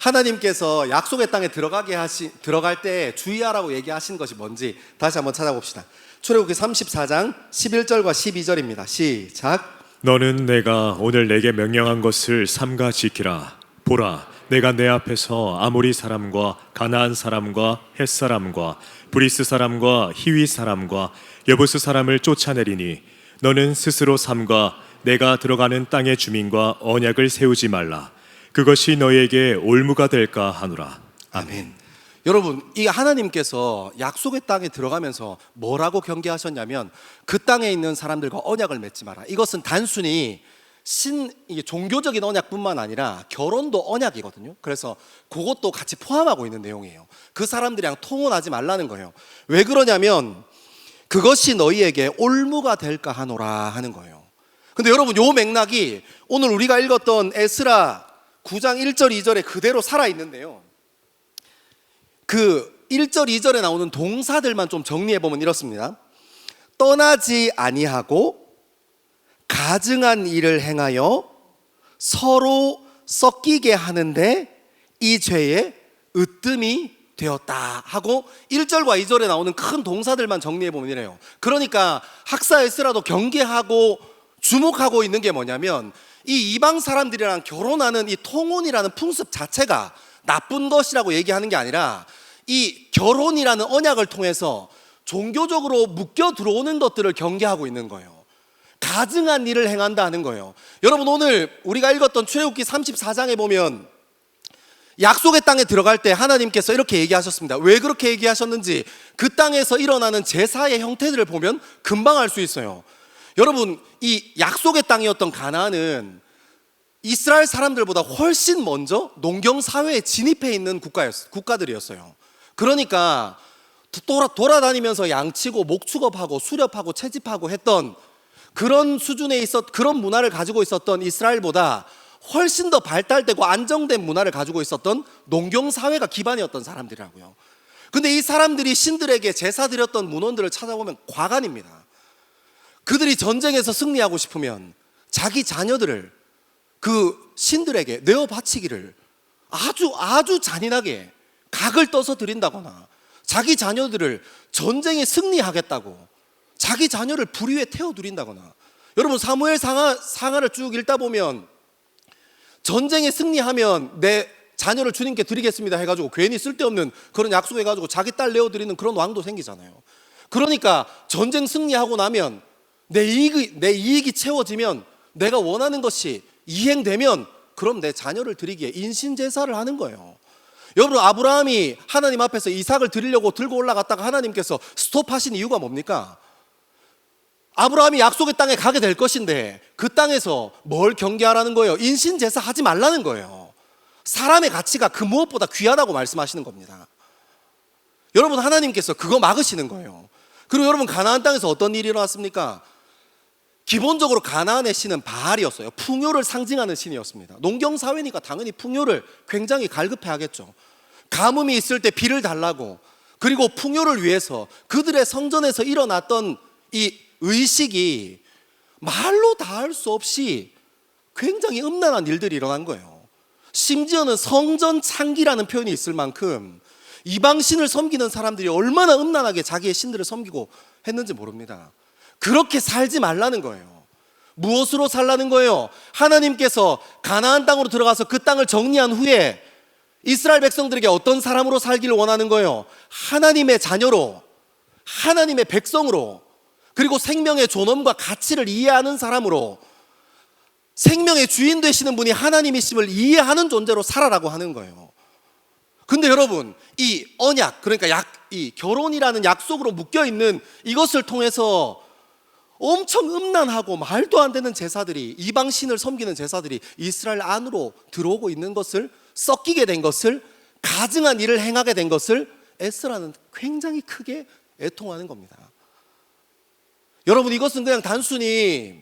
하나님께서 약속의 땅에 들어갈 때 주의하라고 얘기하신 것이 뭔지 다시 한번 찾아봅시다. 출애굽기 34장 11절과 12절입니다. 시작. 너는 내가 오늘 내게 명령한 것을 삼가 지키라. 보라, 내가 내 앞에서 아모리 사람과 가나안 사람과 헷 사람과 브리스 사람과 히위 사람과 여부스 사람을 쫓아내리니 너는 스스로 삼가 내가 들어가는 땅의 주민과 언약을 세우지 말라. 그것이 너에게 올무가 될까 하노라. 아멘. 여러분, 이 하나님께서 약속의 땅에 들어가면서 뭐라고 경계하셨냐면 그 땅에 있는 사람들과 언약을 맺지 마라. 이것은 단순히 이게 종교적인 언약뿐만 아니라 결혼도 언약이거든요. 그래서 그것도 같이 포함하고 있는 내용이에요. 그 사람들이랑 통혼하지 말라는 거예요. 왜 그러냐면 그것이 너희에게 올무가 될까 하노라 하는 거예요. 근데 여러분 요 맥락이 오늘 우리가 읽었던 에스라 9장 1절 2절에 그대로 살아있는데요. 그 1절 2절에 나오는 동사들만 좀 정리해보면 이렇습니다. 떠나지 아니하고 가증한 일을 행하여 서로 섞이게 하는데 이 죄에 으뜸이 되었다 하고 1절과 2절에 나오는 큰 동사들만 정리해보면 이래요. 그러니까 학사 에스라도 경계하고 주목하고 있는 게 뭐냐면 이 이방 사람들이랑 결혼하는 이 통혼이라는 풍습 자체가 나쁜 것이라고 얘기하는 게 아니라 이 결혼이라는 언약을 통해서 종교적으로 묶여 들어오는 것들을 경계하고 있는 거예요. 가증한 일을 행한다 하는 거예요. 여러분 오늘 우리가 읽었던 출애굽기 34장에 보면 약속의 땅에 들어갈 때 하나님께서 이렇게 얘기하셨습니다. 왜 그렇게 얘기하셨는지 그 땅에서 일어나는 제사의 형태들을 보면 금방 알 수 있어요. 여러분 이 약속의 땅이었던 가나안은 이스라엘 사람들보다 훨씬 먼저 농경 사회에 진입해 있는 국가들이었어요. 그러니까 돌아다니면서 양치고 목축업하고 수렵하고 채집하고 했던 그런 수준에 그런 문화를 가지고 있었던 이스라엘보다 훨씬 더 발달되고 안정된 문화를 가지고 있었던 농경 사회가 기반이었던 사람들이라고요. 근데 이 사람들이 신들에게 제사 드렸던 문헌들을 찾아보면 과간입니다. 그들이 전쟁에서 승리하고 싶으면 자기 자녀들을 그 신들에게 내어 바치기를 아주 잔인하게 각을 떠서 드린다거나 자기 자녀들을 전쟁에 승리하겠다고 자기 자녀를 불 위에 태워드린다거나. 여러분 사무엘 상하를 쭉 읽다 보면 전쟁에 승리하면 내 자녀를 주님께 드리겠습니다 해가지고 괜히 쓸데없는 그런 약속해가지고 자기 딸 내어드리는 그런 왕도 생기잖아요. 그러니까 전쟁 승리하고 나면 내 이익이 채워지면 내가 원하는 것이 이행되면 그럼 내 자녀를 드리기에 인신제사를 하는 거예요. 여러분 아브라함이 하나님 앞에서 이삭을 드리려고 들고 올라갔다가 하나님께서 스톱하신 이유가 뭡니까? 아브라함이 약속의 땅에 가게 될 것인데 그 땅에서 뭘 경계하라는 거예요? 인신제사 하지 말라는 거예요. 사람의 가치가 그 무엇보다 귀하다고 말씀하시는 겁니다. 여러분 하나님께서 그거 막으시는 거예요. 그리고 여러분 가나안 땅에서 어떤 일이 일어났습니까? 기본적으로 가나안의 신은 바알이었어요. 풍요를 상징하는 신이었습니다. 농경사회니까 당연히 풍요를 굉장히 갈급해 하겠죠. 가뭄이 있을 때 비를 달라고, 그리고 풍요를 위해서 그들의 성전에서 일어났던 이 의식이 말로 다 할 수 없이 굉장히 음란한 일들이 일어난 거예요. 심지어는 성전 창기라는 표현이 있을 만큼 이방신을 섬기는 사람들이 얼마나 음란하게 자기의 신들을 섬기고 했는지 모릅니다. 그렇게 살지 말라는 거예요. 무엇으로 살라는 거예요? 하나님께서 가나안 땅으로 들어가서 그 땅을 정리한 후에 이스라엘 백성들에게 어떤 사람으로 살기를 원하는 거예요? 하나님의 자녀로, 하나님의 백성으로, 그리고 생명의 존엄과 가치를 이해하는 사람으로, 생명의 주인 되시는 분이 하나님이심을 이해하는 존재로 살아라고 하는 거예요. 근데 여러분, 이 언약, 그러니까 이 결혼이라는 약속으로 묶여 있는 이것을 통해서 엄청 음란하고 말도 안 되는 제사들이, 이방신을 섬기는 제사들이 이스라엘 안으로 들어오고 있는 것을, 섞이게 된 것을, 가증한 일을 행하게 된 것을 에스라는 굉장히 크게 애통하는 겁니다. 여러분, 이것은 그냥 단순히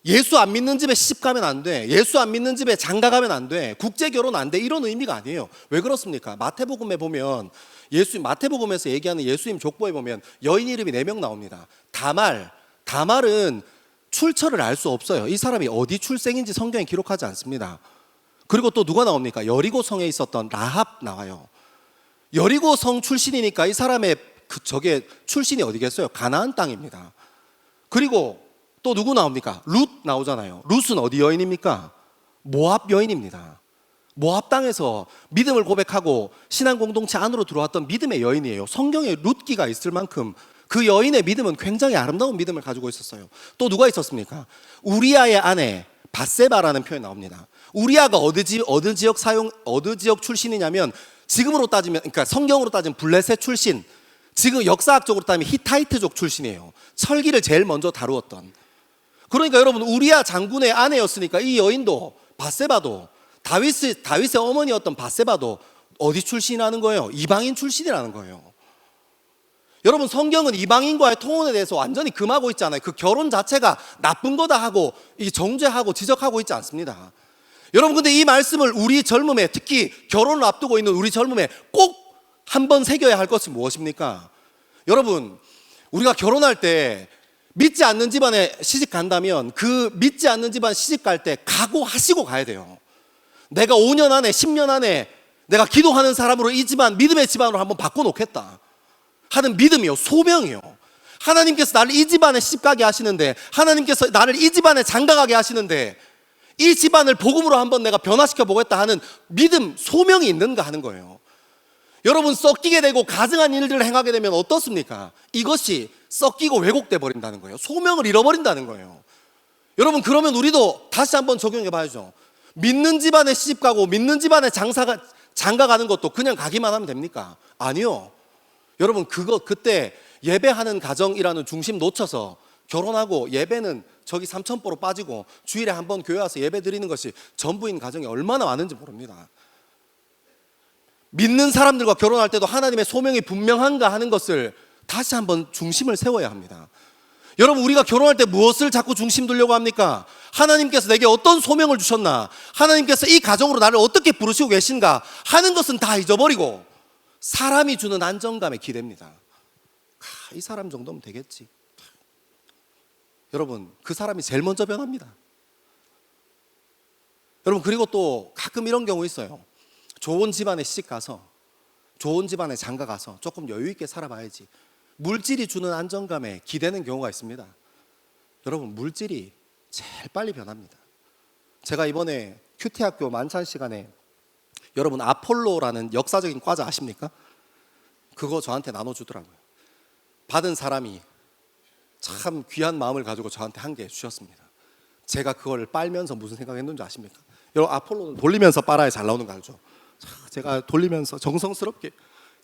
예수 안 믿는 집에 시집 가면 안 돼, 예수 안 믿는 집에 장가 가면 안 돼, 국제 결혼 안 돼, 이런 의미가 아니에요. 왜 그렇습니까? 마태복음에 보면 마태복음에서 얘기하는 예수님 족보에 보면 여인 이름이 4명 나옵니다. 다말은 출처를 알 수 없어요. 이 사람이 어디 출생인지 성경에 기록하지 않습니다. 그리고 또 누가 나옵니까? 여리고 성에 있었던 라합 나와요. 여리고 성 출신이니까 이 사람의 저게 출신이 어디겠어요? 가나안 땅입니다. 그리고 또 누구 나옵니까? 룻 나오잖아요. 룻은 어디 여인입니까? 모압 여인입니다. 모압 땅에서 믿음을 고백하고 신앙 공동체 안으로 들어왔던 믿음의 여인이에요. 성경에 룻기가 있을 만큼 그 여인의 믿음은 굉장히 아름다운 믿음을 가지고 있었어요. 또 누가 있었습니까? 우리아의 아내 바세바라는 표현이 나옵니다. 우리아가 어느 지역 출신이냐면, 지금으로 따지면, 그러니까 성경으로 따지면 블레셋 출신, 지금 역사학적으로 따지면 히타이트족 출신이에요. 철기를 제일 먼저 다루었던. 그러니까 여러분, 우리아 장군의 아내였으니까 이 여인도, 바세바도, 다윗의 어머니였던 바세바도 어디 출신이라는 거예요? 이방인 출신이라는 거예요. 여러분, 성경은 이방인과의 통혼에 대해서 완전히 금하고 있잖아요. 그 결혼 자체가 나쁜 거다 하고 정죄하고 지적하고 있지 않습니다. 여러분, 근데 이 말씀을 우리 젊음에, 특히 결혼을 앞두고 있는 우리 젊음에 꼭 한번 새겨야 할 것은 무엇입니까? 여러분, 우리가 결혼할 때 믿지 않는 집안에 시집 간다면 그 믿지 않는 집안 시집 갈 때 각오하시고 가야 돼요. 내가 5년 안에 10년 안에 내가 기도하는 사람으로 이 집안, 믿음의 집안으로 한번 바꿔놓겠다 하는 믿음이요, 소명이요. 하나님께서 나를 이 집안에 시집 가게 하시는데, 하나님께서 나를 이 집안에 장가가게 하시는데, 이 집안을 복음으로 한번 내가 변화시켜 보겠다 하는 믿음, 소명이 있는가 하는 거예요. 여러분, 섞이게 되고 가증한 일들을 행하게 되면 어떻습니까? 이것이 섞이고 왜곡돼 버린다는 거예요. 소명을 잃어버린다는 거예요. 여러분, 그러면 우리도 다시 한번 적용해 봐야죠. 믿는 집안에 시집 가고 믿는 집안에 장가 가는 것도 그냥 가기만 하면 됩니까? 아니요. 여러분, 그때 예배하는 가정이라는 중심 놓쳐서 결혼하고 예배는 저기 삼천포로 빠지고 주일에 한번 교회 와서 예배 드리는 것이 전부인 가정이 얼마나 많은지 모릅니다. 믿는 사람들과 결혼할 때도 하나님의 소명이 분명한가 하는 것을 다시 한번 중심을 세워야 합니다. 여러분, 우리가 결혼할 때 무엇을 자꾸 중심 두려고 합니까? 하나님께서 내게 어떤 소명을 주셨나, 하나님께서 이 가정으로 나를 어떻게 부르시고 계신가 하는 것은 다 잊어버리고 사람이 주는 안정감에 기댑니다. 이 사람 정도면 되겠지. 여러분, 그 사람이 제일 먼저 변합니다. 여러분, 그리고 또 가끔 이런 경우 있어요. 좋은 집안에 시집 가서, 좋은 집안에 장가 가서 조금 여유 있게 살아봐야지, 물질이 주는 안정감에 기대는 경우가 있습니다. 여러분, 물질이 제일 빨리 변합니다. 제가 이번에 큐티학교 만찬 시간에, 여러분 아폴로라는 역사적인 과자 아십니까? 그거 저한테 나눠주더라고요. 받은 사람이 참 귀한 마음을 가지고 저한테 한 개 주셨습니다. 제가 그걸 빨면서 무슨 생각했는지 아십니까? 여러분, 아폴로는 돌리면서 빨아야 잘 나오는 거 알죠? 제가 돌리면서 정성스럽게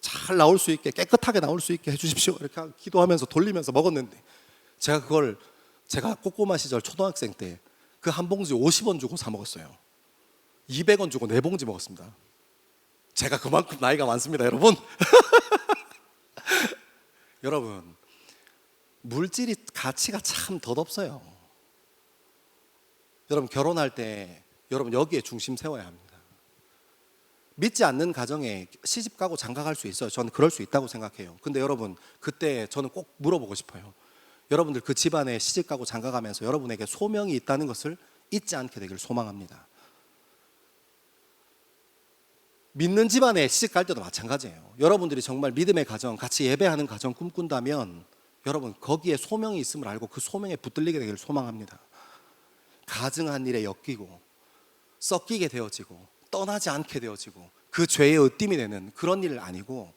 잘 나올 수 있게, 깨끗하게 나올 수 있게 해주십시오 이렇게 기도하면서 돌리면서 먹었는데, 제가 꼬꼬마 시절 초등학생 때 그 한 봉지 50원 주고 사 먹었어요. 200원 주고 4봉지 먹었습니다. 제가 그만큼 나이가 많습니다, 여러분. 여러분, 물질이 가치가 참 덧없어요. 여러분, 결혼할 때 여러분 여기에 중심 세워야 합니다. 믿지 않는 가정에 시집 가고 장가 갈 수 있어요. 저는 그럴 수 있다고 생각해요. 근데 여러분, 그때 저는 꼭 물어보고 싶어요. 여러분들 그 집안에 시집 가고 장가 가면서 여러분에게 소명이 있다는 것을 잊지 않게 되길 소망합니다. 믿는 집안에 시집 갈 때도 마찬가지예요. 여러분들이 정말 믿음의 가정, 같이 예배하는 가정 꿈꾼다면 여러분 거기에 소명이 있음을 알고 그 소명에 붙들리게 되기를 소망합니다. 가증한 일에 엮이고 섞이게 되어지고 떠나지 않게 되어지고 그 죄의 으뜸이 되는 그런 일 아니고,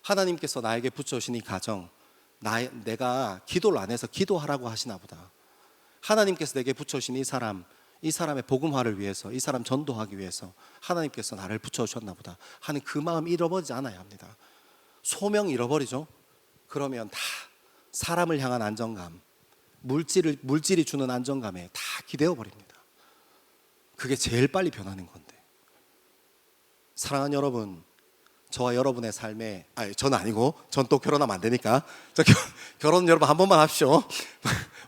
하나님께서 나에게 붙여주신 이 가정, 내가 기도를 안 해서 기도하라고 하시나 보다, 하나님께서 내게 붙여주신 이 사람, 이 사람의 복음화를 위해서, 이 사람 전도하기 위해서 하나님께서 나를 붙여주셨나 보다 하는 그 마음 잃어버리지 않아야 합니다. 소명 잃어버리죠. 그러면 다 사람을 향한 안정감, 물질이 주는 안정감에 다 기대어 버립니다. 그게 제일 빨리 변하는 건데. 사랑하는 여러분, 저와 여러분의 삶에, 저는 아니고 전 또 결혼하면 안 되니까 결혼 여러분 한 번만 하십시오.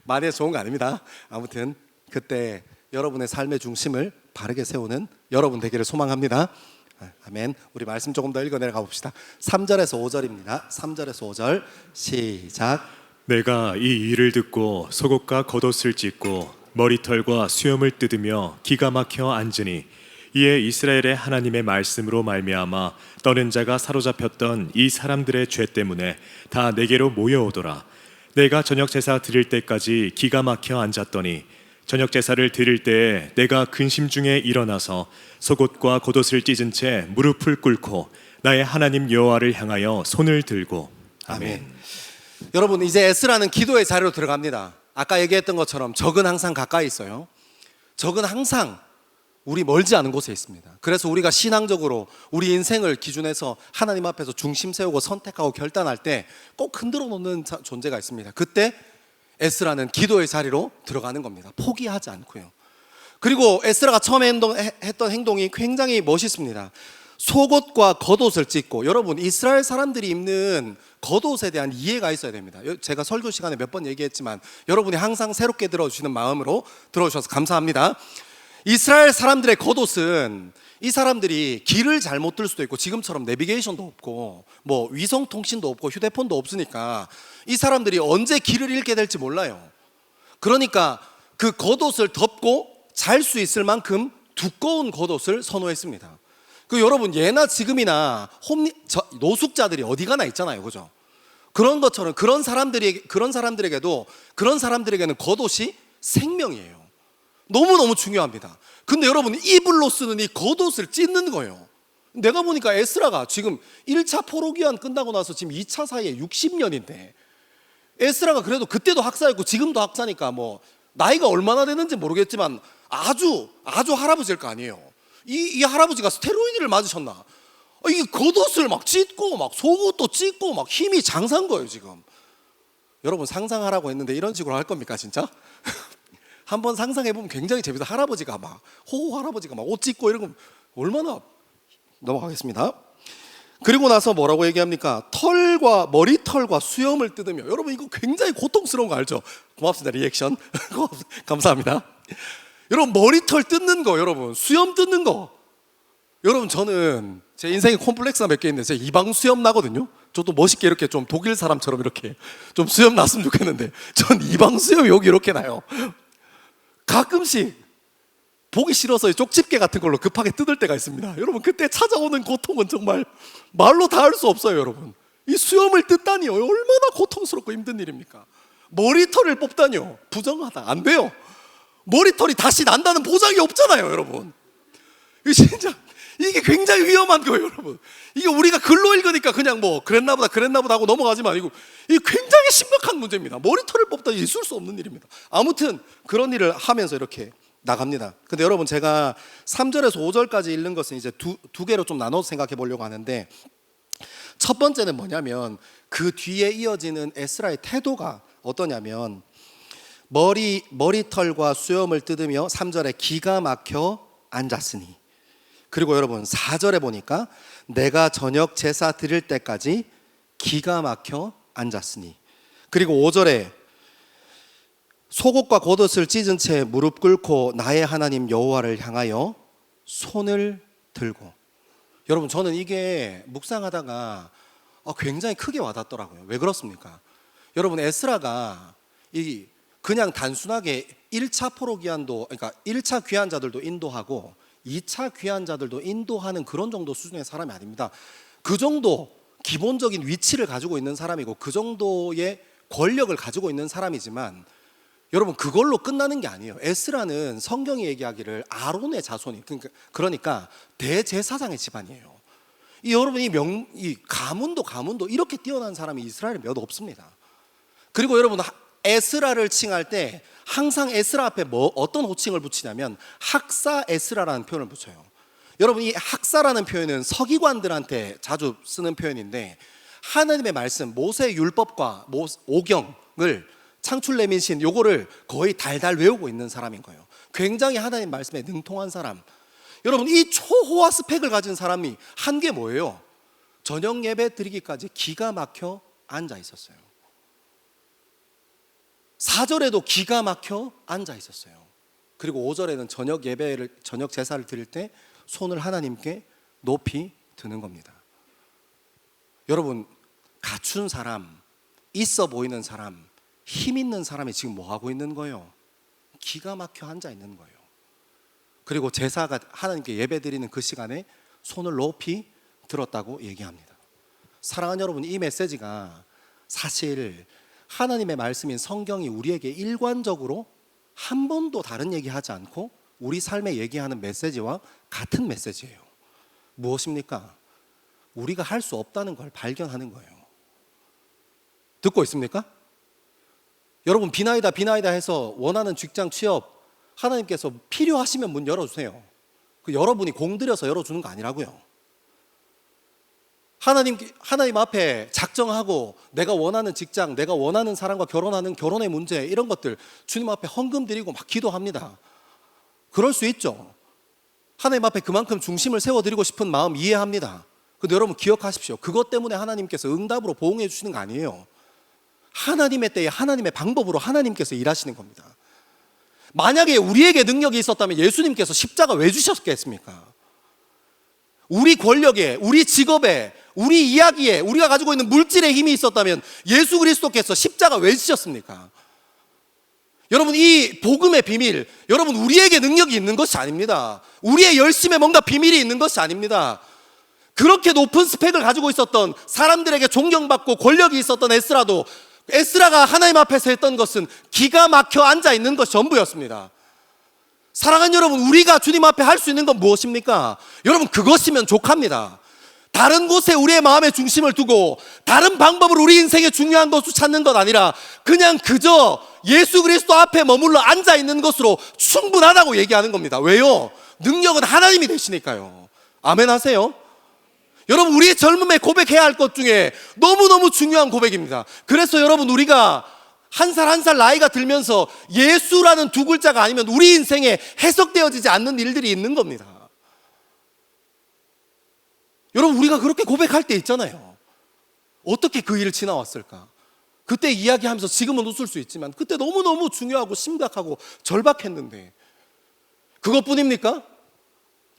많이 해서 좋은 거 아닙니다. 아무튼 그때 여러분의 삶의 중심을 바르게 세우는 여러분 되기를 소망합니다. 아멘. 우리 말씀 조금 더 읽어 내려가 봅시다. 3절에서 5절입니다. 3절에서 5절 시작. 내가 이 일을 듣고 속옷과 겉옷을 찢고 머리털과 수염을 뜯으며 기가 막혀 앉으니 이에 이스라엘의 하나님의 말씀으로 말미암아 떠는 자가 사로잡혔던 이 사람들의 죄 때문에 다 내게로 모여오더라. 내가 저녁 제사 드릴 때까지 기가 막혀 앉았더니 저녁 제사를 드릴 때에 내가 근심 중에 일어나서 속옷과 겉옷을 찢은 채 무릎을 꿇고 나의 하나님 여호와를 향하여 손을 들고. 아멘. 여러분, 이제 에스라는 기도의 자리로 들어갑니다. 아까 얘기했던 것처럼 적은 항상 가까이 있어요. 적은 항상 우리 멀지 않은 곳에 있습니다. 그래서 우리가 신앙적으로 우리 인생을 기준해서 하나님 앞에서 중심 세우고 선택하고 결단할 때 꼭 흔들어 놓는 존재가 있습니다. 그때 에스라는 기도의 자리로 들어가는 겁니다. 포기하지 않고요. 그리고 에스라가 처음에 했던 행동이 굉장히 멋있습니다. 속옷과 겉옷을 찢고, 여러분 이스라엘 사람들이 입는 겉옷에 대한 이해가 있어야 됩니다. 제가 설교 시간에 몇 번 얘기했지만 여러분이 항상 새롭게 들어주시는 마음으로 들어주셔서 감사합니다. 이스라엘 사람들의 겉옷은 이 사람들이 길을 잘못 들 수도 있고, 지금처럼 내비게이션도 없고 뭐 위성통신도 없고 휴대폰도 없으니까 이 사람들이 언제 길을 잃게 될지 몰라요. 그러니까 그 겉옷을 덮고 잘 수 있을 만큼 두꺼운 겉옷을 선호했습니다. 그 여러분 예나 지금이나 노숙자들이 어디 가나 있잖아요, 그죠? 그런 것처럼 그런 사람들에게는 겉옷이 생명이에요. 너무너무 중요합니다. 근데 여러분 이불로 쓰는 이 겉옷을 찢는 거예요. 내가 보니까 에스라가 지금 1차 포로기한 끝나고 나서 지금 2차 사이에 60년인데 에스라가 그래도 그때도 학사였고 지금도 학사니까 뭐 나이가 얼마나 되는지 모르겠지만 아주 할아버지일 거 아니에요. 이 할아버지가 스테로이드를 맞으셨나? 이 겉옷을 막 찢고 막 속옷도 찢고 막 힘이 장사인 거예요 지금. 여러분 상상하라고 했는데 이런 식으로 할 겁니까 진짜? 한번 상상해보면 굉장히 재밌어요. 할아버지가 막 옷 찢고 이런 거 얼마나. 넘어가겠습니다. 그리고 나서 뭐라고 얘기합니까? 머리털과 수염을 뜯으며. 여러분 이거 굉장히 고통스러운 거 알죠? 고맙습니다. 리액션 감사합니다. 여러분 머리털 뜯는 거, 여러분 수염 뜯는 거, 여러분 저는 제 인생에 콤플렉스가 몇 개 있는데 제 이방 수염 나거든요. 저도 멋있게 이렇게 좀 독일 사람처럼 이렇게 좀 수염 났으면 좋겠는데 전 이방 수염이 여기 이렇게 나요. 가끔씩 보기 싫어서 쪽집게 같은 걸로 급하게 뜯을 때가 있습니다. 여러분 그때 찾아오는 고통은 정말 말로 다 할 수 없어요. 여러분 이 수염을 뜯다니요, 얼마나 고통스럽고 힘든 일입니까? 머리털을 뽑다니요, 부정하다, 안 돼요. 머리털이 다시 난다는 보장이 없잖아요. 여러분 이게 진짜 이게 굉장히 위험한 거예요. 여러분 이게 우리가 글로 읽으니까 그냥 뭐 그랬나 보다 하고 넘어가지만 이거 굉장히 심각한 문제입니다. 머리털을 뽑다니 있을 수 없는 일입니다. 아무튼 그런 일을 하면서 이렇게 나갑니다. 근데 여러분 제가 3절에서 5절까지 읽는 것은 이제 두 개로 좀 나눠서 생각해 보려고 하는데, 첫 번째는 뭐냐면 그 뒤에 이어지는 에스라의 태도가 어떠냐면 머리털과 수염을 뜯으며 3절에 기가 막혀 앉았으니, 그리고 여러분 4절에 보니까 내가 저녁 제사 드릴 때까지 기가 막혀 앉았으니, 그리고 5절에 속옷과 겉옷을 찢은 채 무릎 꿇고 나의 하나님 여호와를 향하여 손을 들고. 여러분 저는 이게 묵상하다가 굉장히 크게 와닿더라고요. 왜 그렇습니까? 여러분 에스라가 그냥 단순하게 1차 포로기한도, 그러니까 1차 귀환자들도 인도하고 2차 귀환자들도 인도하는 그런 정도 수준의 사람이 아닙니다. 그 정도 기본적인 위치를 가지고 있는 사람이고 그 정도의 권력을 가지고 있는 사람이지만, 여러분 그걸로 끝나는 게 아니에요. 에스라는 성경이 얘기하기를 아론의 자손이, 그러니까 대제사장의 집안이에요. 여러분 이 가문도 이렇게 뛰어난 사람이 이스라엘에 몇 없습니다. 그리고 여러분 에스라를 칭할 때 항상 에스라 앞에 어떤 호칭을 붙이냐면 학사 에스라라는 표현을 붙여요. 여러분, 이 학사라는 표현은 서기관들한테 자주 쓰는 표현인데, 하나님의 말씀, 모세의 율법과 오경을 창출레민신 요거를 거의 달달 외우고 있는 사람인 거예요. 굉장히 하나님 말씀에 능통한 사람. 여러분, 이 초호화 스펙을 가진 사람이 한 게 뭐예요? 저녁 예배 드리기까지 기가 막혀 앉아 있었어요. 4절에도 기가 막혀 앉아 있었어요. 그리고 5절에는 저녁 제사를 드릴 때 손을 하나님께 높이 드는 겁니다. 여러분, 갖춘 사람, 있어 보이는 사람, 힘 있는 사람이 지금 뭐 하고 있는 거예요? 기가 막혀 앉아 있는 거예요. 그리고 제사가 하나님께 예배 드리는 그 시간에 손을 높이 들었다고 얘기합니다. 사랑하는 여러분, 이 메시지가 사실 하나님의 말씀인 성경이 우리에게 일관적으로 한 번도 다른 얘기하지 않고 우리 삶에 얘기하는 메시지와 같은 메시지예요. 무엇입니까? 우리가 할 수 없다는 걸 발견하는 거예요. 듣고 있습니까? 여러분, 비나이다 해서 원하는 직장 취업 하나님께서 필요하시면 문 열어주세요. 그 여러분이 공들여서 열어주는 거 아니라고요. 하나님 앞에 작정하고 내가 원하는 직장, 내가 원하는 사람과 결혼하는 결혼의 문제, 이런 것들 주님 앞에 헌금 드리고 막 기도합니다. 그럴 수 있죠. 하나님 앞에 그만큼 중심을 세워드리고 싶은 마음 이해합니다. 근데 여러분 기억하십시오. 그것 때문에 하나님께서 응답으로 보응해 주시는 거 아니에요. 하나님의 때에 하나님의 방법으로 하나님께서 일하시는 겁니다. 만약에 우리에게 능력이 있었다면 예수님께서 십자가 왜 주셨겠습니까? 우리 권력에, 우리 직업에, 우리 이야기에, 우리가 가지고 있는 물질의 힘이 있었다면 예수 그리스도께서 십자가 왜 지셨습니까? 여러분, 이 복음의 비밀, 여러분 우리에게 능력이 있는 것이 아닙니다. 우리의 열심에 뭔가 비밀이 있는 것이 아닙니다. 그렇게 높은 스펙을 가지고 있었던, 사람들에게 존경받고 권력이 있었던 에스라가 하나님 앞에서 했던 것은 기가 막혀 앉아 있는 것이 전부였습니다. 사랑하는 여러분, 우리가 주님 앞에 할 수 있는 건 무엇입니까? 여러분, 그것이면 족합니다. 다른 곳에 우리의 마음의 중심을 두고 다른 방법으로 우리 인생의 중요한 것을 찾는 것 아니라 그냥 그저 예수 그리스도 앞에 머물러 앉아 있는 것으로 충분하다고 얘기하는 겁니다. 왜요? 능력은 하나님이 되시니까요. 아멘 하세요? 여러분, 우리의 젊음에 고백해야 할 것 중에 너무너무 중요한 고백입니다. 그래서 여러분, 우리가 한 살 한 살 나이가 들면서 예수라는 두 글자가 아니면 우리 인생에 해석되어지지 않는 일들이 있는 겁니다. 여러분, 우리가 그렇게 고백할 때 있잖아요. 어떻게 그 일을 지나왔을까? 그때 이야기하면서 지금은 웃을 수 있지만 그때 너무너무 중요하고 심각하고 절박했는데, 그것뿐입니까?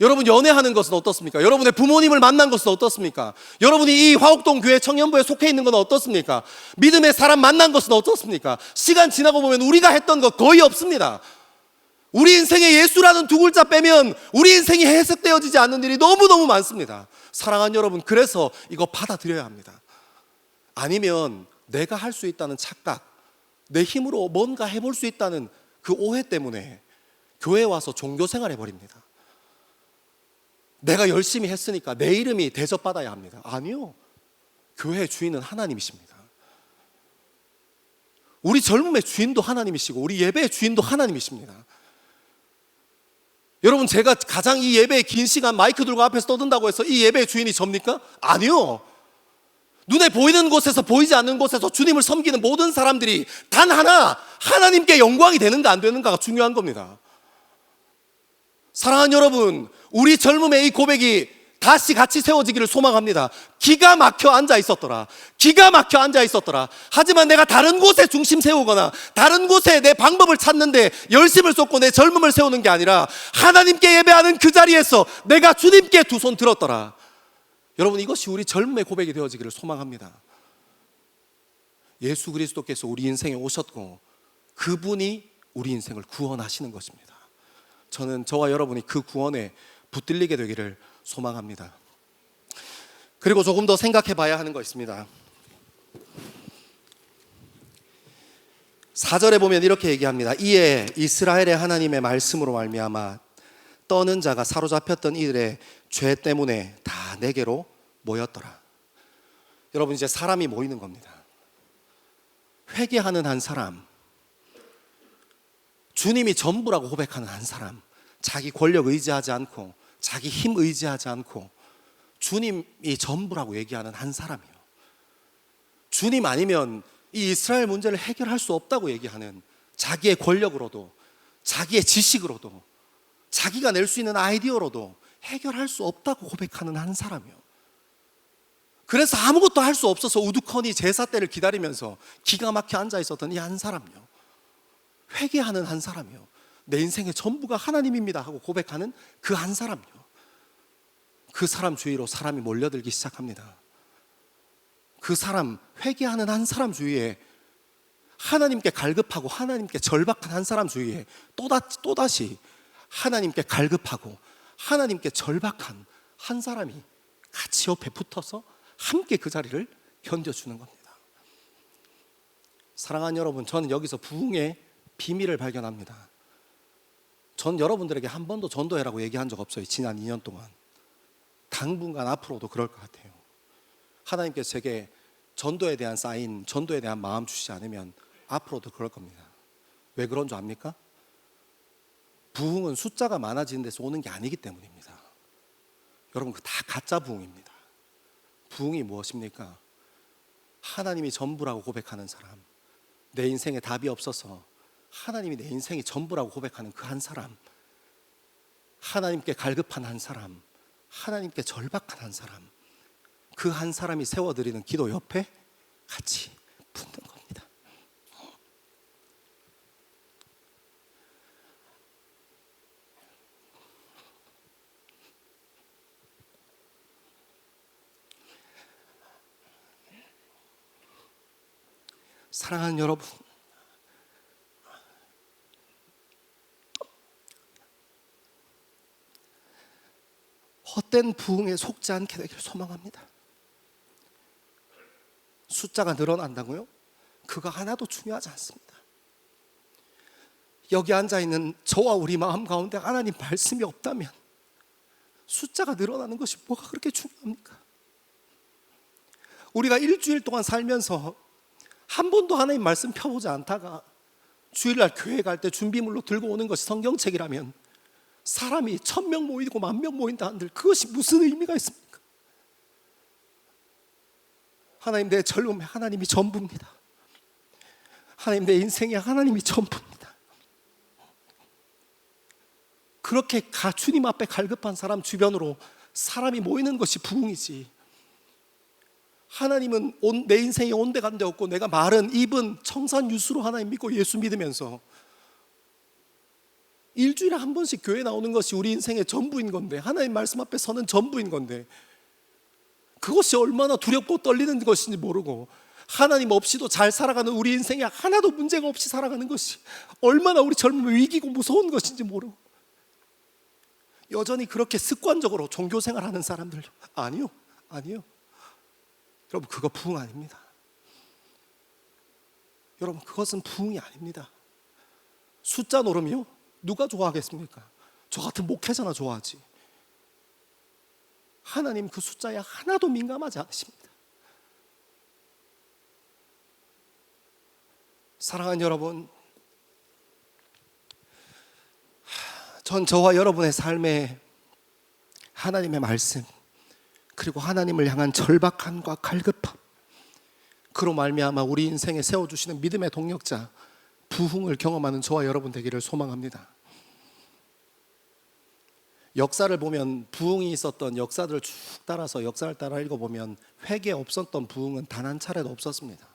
여러분, 연애하는 것은 어떻습니까? 여러분의 부모님을 만난 것은 어떻습니까? 여러분이 이 화옥동 교회 청년부에 속해 있는 건 어떻습니까? 믿음의 사람 만난 것은 어떻습니까? 시간 지나고 보면 우리가 했던 것 거의 없습니다. 우리 인생에 예수라는 두 글자 빼면 우리 인생이 해석되어지지 않는 일이 너무너무 많습니다. 사랑하는 여러분, 그래서 이거 받아들여야 합니다. 아니면 내가 할 수 있다는 착각, 내 힘으로 뭔가 해볼 수 있다는 그 오해 때문에 교회에 와서 종교생활 해버립니다. 내가 열심히 했으니까 내 이름이 대접받아야 합니다. 아니요. 교회의 주인은 하나님이십니다. 우리 젊음의 주인도 하나님이시고 우리 예배의 주인도 하나님이십니다. 여러분, 제가 가장 이 예배에 긴 시간 마이크 들고 앞에서 떠든다고 해서 이 예배의 주인이 접니까? 아니요. 눈에 보이는 곳에서 보이지 않는 곳에서 주님을 섬기는 모든 사람들이 단 하나, 하나님께 영광이 되는가 안 되는가가 중요한 겁니다. 사랑하는 여러분, 우리 젊음의 이 고백이 다시 같이 세워지기를 소망합니다. 기가 막혀 앉아 있었더라. 기가 막혀 앉아 있었더라. 하지만 내가 다른 곳에 중심 세우거나 다른 곳에 내 방법을 찾는데 열심을 쏟고 내 젊음을 세우는 게 아니라 하나님께 예배하는 그 자리에서 내가 주님께 두 손 들었더라. 여러분, 이것이 우리 젊음의 고백이 되어지기를 소망합니다. 예수 그리스도께서 우리 인생에 오셨고 그분이 우리 인생을 구원하시는 것입니다. 저는 저와 여러분이 그 구원에 붙들리게 되기를 소망합니다. 그리고 조금 더 생각해 봐야 하는 거 있습니다. 4절에 보면 이렇게 얘기합니다. 이에 이스라엘의 하나님의 말씀으로 말미암아 떠는 자가 사로잡혔던 이들의 죄 때문에 다 내게로 모였더라. 여러분, 이제 사람이 모이는 겁니다. 회개하는 한 사람, 주님이 전부라고 고백하는 한 사람, 자기 권력 의지하지 않고 자기 힘 의지하지 않고 주님이 전부라고 얘기하는 한 사람이요. 주님 아니면 이 이스라엘 문제를 해결할 수 없다고 얘기하는, 자기의 권력으로도 자기의 지식으로도 자기가 낼 수 있는 아이디어로도 해결할 수 없다고 고백하는 한 사람이요. 그래서 아무것도 할 수 없어서 우두커니 제사 때를 기다리면서 기가 막혀 앉아 있었던 이 한 사람이요. 회개하는 한 사람이요. 내 인생의 전부가 하나님입니다 하고 고백하는 그 한 사람이요. 그 사람 주위로 사람이 몰려들기 시작합니다. 그 사람, 회개하는 한 사람 주위에, 하나님께 갈급하고 하나님께 절박한 한 사람 주위에 또다시 하나님께 갈급하고 하나님께 절박한 한 사람이 같이 옆에 붙어서 함께 그 자리를 견뎌주는 겁니다. 사랑하는 여러분, 저는 여기서 부흥의 비밀을 발견합니다. 전 여러분들에게 한 번도 전도해라고 얘기한 적 없어요. 지난 2년 동안. 당분간 앞으로도 그럴 것 같아요. 하나님께서 제게 전도에 대한 사인, 전도에 대한 마음 주시지 않으면 앞으로도 그럴 겁니다. 왜 그런 줄 압니까? 부흥은 숫자가 많아지는 데서 오는 게 아니기 때문입니다. 여러분, 그 다 가짜 부흥입니다. 부흥이 무엇입니까? 하나님이 전부라고 고백하는 사람, 내 인생에 답이 없어서 하나님이 내 인생이 전부라고 고백하는 그 한 사람, 하나님께 갈급한 한 사람, 하나님께 절박한 한 사람, 그 한 사람이 세워드리는 기도 옆에 같이 붙는 겁니다. 사랑하는 여러분, 헛된 부흥에 속지 않게 되기를 소망합니다. 숫자가 늘어난다고요? 그거 하나도 중요하지 않습니다. 여기 앉아있는 저와 우리 마음 가운데 하나님 말씀이 없다면 숫자가 늘어나는 것이 뭐가 그렇게 중요합니까? 우리가 일주일 동안 살면서 한 번도 하나님 말씀 펴보지 않다가 주일날 교회 갈 때 준비물로 들고 오는 것이 성경책이라면 사람이 1000명 모이고 10,000명 모인다 한들 그것이 무슨 의미가 있습니까? 하나님, 내 젊음에 하나님이 전부입니다. 하나님, 내 인생에 하나님이 전부입니다. 그렇게 주님 앞에 갈급한 사람 주변으로 사람이 모이는 것이 부흥이지, 하나님은 내 인생에 온데간데 없고 내가 마른 입은 청산유수로 하나님 믿고 예수 믿으면서 일주일에 한 번씩 교회 나오는 것이 우리 인생의 전부인 건데, 하나님 말씀 앞에 서는 전부인 건데, 그것이 얼마나 두렵고 떨리는 것인지 모르고 하나님 없이도 잘 살아가는 우리 인생에 하나도 문제가 없이 살아가는 것이 얼마나 우리 젊음이 위기고 무서운 것인지 모르고 여전히 그렇게 습관적으로 종교생활하는 사람들, 아니요. 여러분, 그거 부흥 아닙니다. 여러분, 그것은 부흥이 아닙니다. 숫자 노름이요? 누가 좋아하겠습니까? 저 같은 목회자나 좋아하지. 하나님 그 숫자에 하나도 민감하지 않으십니다. 사랑하는 여러분, 전 저와 여러분의 삶에 하나님의 말씀, 그리고 하나님을 향한 절박함과 갈급함, 그로 말미암아 우리 인생에 세워주시는 믿음의 동력자, 부흥을 경험하는 저와 여러분 되기를 소망합니다. 역사를 보면, 부흥이 있었던 역사들을 쭉 따라서 역사를 따라 읽어보면 회개 없었던 부흥은 단 한 차례도 없었습니다.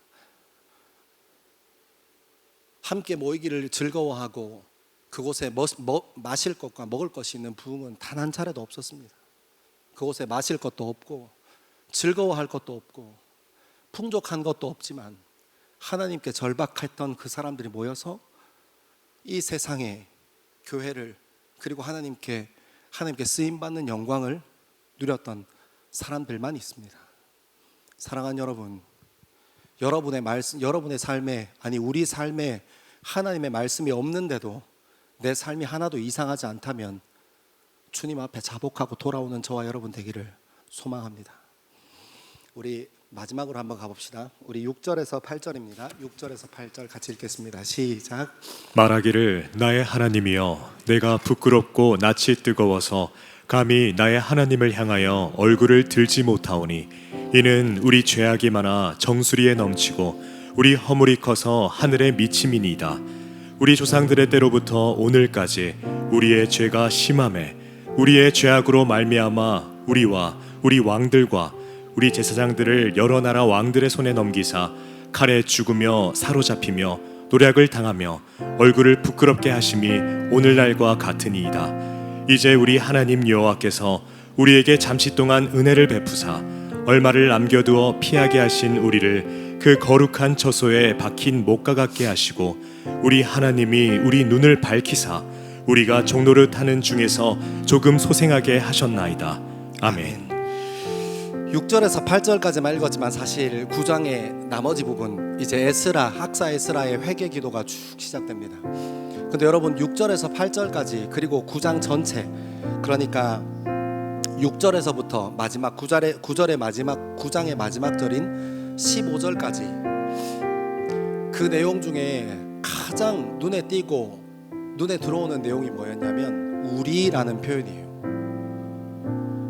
함께 모이기를 즐거워하고 그곳에 마실 것과 먹을 것이 있는 부흥은 단 한 차례도 없었습니다. 그곳에 마실 것도 없고 즐거워할 것도 없고 풍족한 것도 없지만 하나님께 절박했던 그 사람들이 모여서 이 세상의 교회를, 그리고 하나님께 쓰임받는 영광을 누렸던 사람들만 있습니다. 사랑하는 여러분, 여러분의 말씀, 여러분의 삶에, 아니 우리 삶에 하나님의 말씀이 없는데도 내 삶이 하나도 이상하지 않다면 주님 앞에 자복하고 돌아오는 저와 여러분 되기를 소망합니다. 우리 마지막으로 한번 가봅시다. 우리 6절에서 8절입니다. 6절에서 8절 같이 읽겠습니다. 시작. 말하기를 나의 하나님이여 내가 부끄럽고 낯이 뜨거워서 감히 나의 하나님을 향하여 얼굴을 들지 못하오니 이는 우리 죄악이 많아 정수리에 넘치고 우리 허물이 커서 하늘에 미침이니이다. 우리 조상들의 때로부터 오늘까지 우리의 죄가 심하매 우리의 죄악으로 말미암아 우리와 우리 왕들과 우리 제사장들을 여러 나라 왕들의 손에 넘기사 칼에 죽으며 사로잡히며 노략을 당하며 얼굴을 부끄럽게 하심이 오늘날과 같으니이다. 이제 우리 하나님 여호와께서 우리에게 잠시 동안 은혜를 베푸사 얼마를 남겨두어 피하게 하신 우리를 그 거룩한 처소에 박힌 목과 같게 하시고 우리 하나님이 우리 눈을 밝히사 우리가 종노릇 하는 중에서 조금 소생하게 하셨나이다. 아멘. 6절에서 8절까지만 읽었지만 사실 9장의 나머지 부분 이제 에스라 학사 에스라의 회개 기도가 쭉 시작됩니다. 근데 여러분 6절에서 8절까지 그리고 9장 전체 그러니까 6절에서부터 마지막 9절의 마지막 9장의 마지막 절인 15절까지 그 내용 중에 가장 눈에 띄고 눈에 들어오는 내용이 뭐였냐면 우리라는 표현이에요.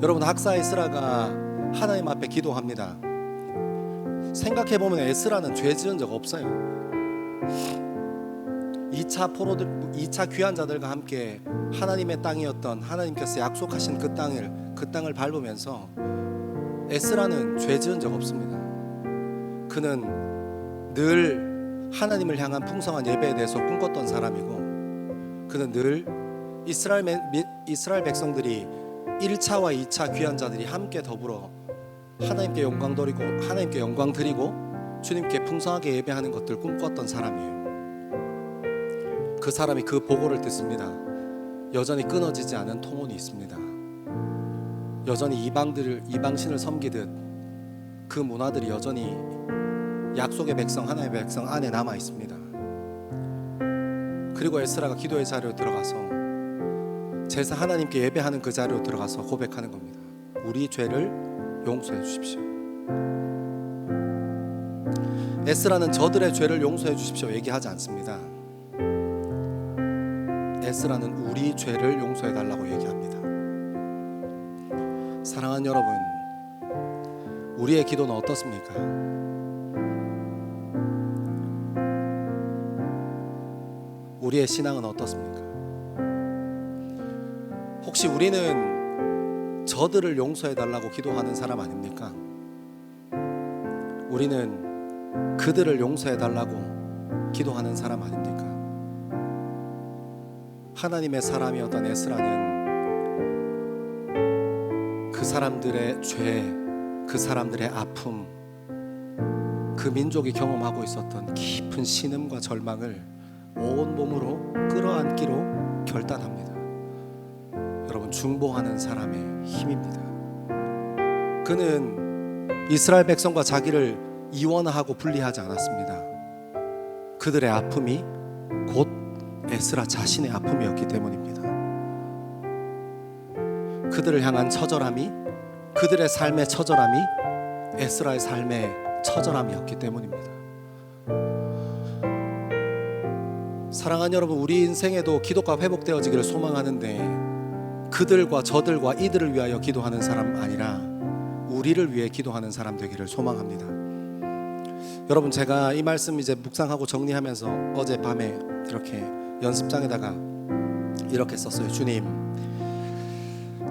여러분 학사 에스라가 하나님 앞에 기도합니다. 생각해보면 에스라는 죄 지은 적 없어요. 2차 귀환자들과 함께 하나님의 땅이었던 하나님께서 약속하신 그 땅을 밟으면서 에스라는 죄 지은 적 없습니다. 그는 늘 하나님을 향한 풍성한 예배에 대해서 꿈꿨던 사람이고 그는 늘 이스라엘 백성들이 1차와 2차 귀환자들이 함께 더불어 하나님께 영광 드리고 주님께 풍성하게 예배하는 것들 꿈꿨던 사람이에요. 그 사람이 그 보고를 듣습니다. 여전히 끊어지지 않은 통혼이 있습니다. 여전히 이방신을 섬기듯 그 문화들이 여전히 약속의 백성 하나님의 백성 안에 남아 있습니다. 그리고 에스라가 기도의 자리로 들어가서 제사 하나님께 예배하는 그 자리로 들어가서 고백하는 겁니다. 우리 죄를 용서해 주십시오. 에스라는 저들의 죄를 용서해 주십시오 얘기하지 않습니다. 에스라는 우리 죄를 용서해 달라고 얘기합니다. 사랑하는 여러분, 우리의 기도는 어떻습니까? 우리의 신앙은 어떻습니까? 혹시 우리는 저들을 용서해 달라고 기도하는 사람 아닙니까? 우리는 그들을 용서해 달라고 기도하는 사람 아닙니까? 하나님의 사람이었던 에스라는 그 사람들의 죄, 그 사람들의 아픔, 그 민족이 경험하고 있었던 깊은 신음과 절망을 온 몸으로 끌어안기로 결단합니다. 여러분, 중보하는 사람의 힘입니다. 그는 이스라엘 백성과 자기를 이원하고 분리하지 않았습니다. 그들의 아픔이 곧 에스라 자신의 아픔이었기 때문입니다. 그들을 향한 처절함이, 그들의 삶의 처절함이 에스라의 삶의 처절함이었기 때문입니다. 사랑하는 여러분, 우리 인생에도 기도가 회복되어지기를 소망하는데 그들과 저들과 이들을 위하여 기도하는 사람 아니라 우리를 위해 기도하는 사람 되기를 소망합니다. 여러분, 제가 이 말씀 이제 묵상하고 정리하면서 어젯밤에 이렇게 연습장에다가 이렇게 썼어요. 주님,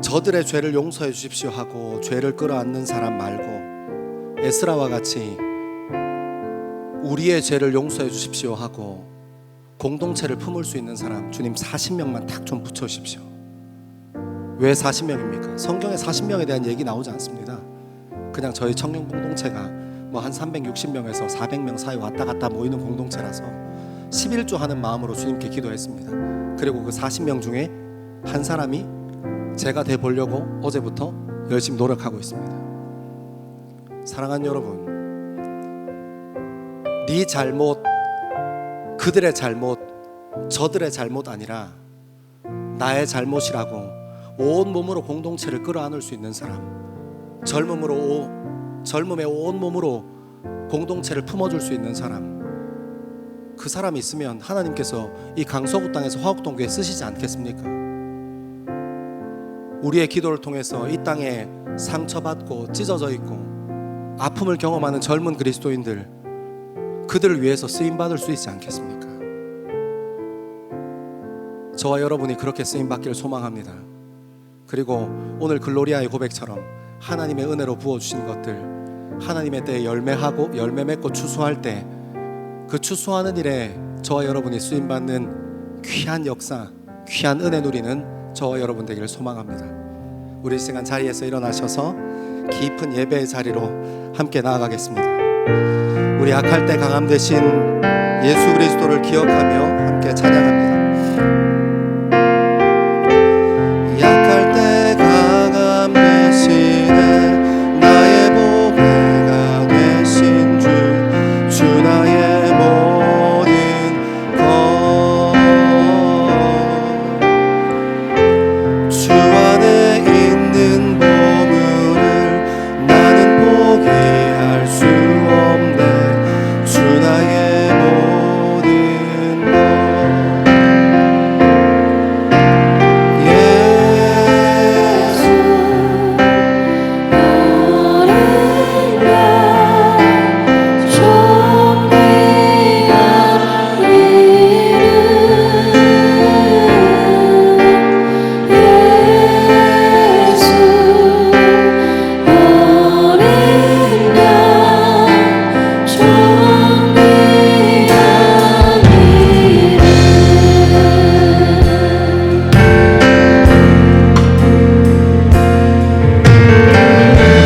저들의 죄를 용서해 주십시오 하고 죄를 끌어안는 사람 말고 에스라와 같이 우리의 죄를 용서해 주십시오 하고 공동체를 품을 수 있는 사람, 주님 40명만 딱 좀 붙여주십시오. 왜 40명입니까? 성경에 40명에 대한 얘기 나오지 않습니다. 그냥 저희 청년 공동체가 뭐 한 360명에서 400명 사이 왔다 갔다 모이는 공동체라서 11조 하는 마음으로 주님께 기도했습니다. 그리고 그 40명 중에 한 사람이 제가 돼 보려고 어제부터 열심히 노력하고 있습니다. 사랑하는 여러분, 네 잘못, 그들의 잘못, 저들의 잘못 아니라 나의 잘못이라고 온 몸으로 공동체를 끌어안을 수 있는 사람, 젊음으로 젊음의 온몸으로 공동체를 품어줄 수 있는 사람, 그 사람이 있으면 하나님께서 이 강서구 땅에서 화곡동교회 쓰시지 않겠습니까? 우리의 기도를 통해서 이 땅에 상처받고 찢어져 있고 아픔을 경험하는 젊은 그리스도인들, 그들을 위해서 쓰임받을 수 있지 않겠습니까? 저와 여러분이 그렇게 쓰임받기를 소망합니다. 그리고 오늘 글로리아의 고백처럼 하나님의 은혜로 부어주신 것들, 하나님의 때에 열매하고 열매 맺고 추수할 때 그 추수하는 일에 저와 여러분이 쓰임받는 귀한 역사, 귀한 은혜 누리는 저와 여러분 되기를 소망합니다. 우리 이 시간 자리에서 일어나셔서 깊은 예배의 자리로 함께 나아가겠습니다. 우리 약할 때 강함 되신 예수 그리스도를 기억하며 함께 찬양합니다. 약할 때 강함 되시네 나의 보배가 되신 주 나의 모든 것 주 안에 있는 보물을 나는 포기할 수 없네 주 나의 모든 것 예수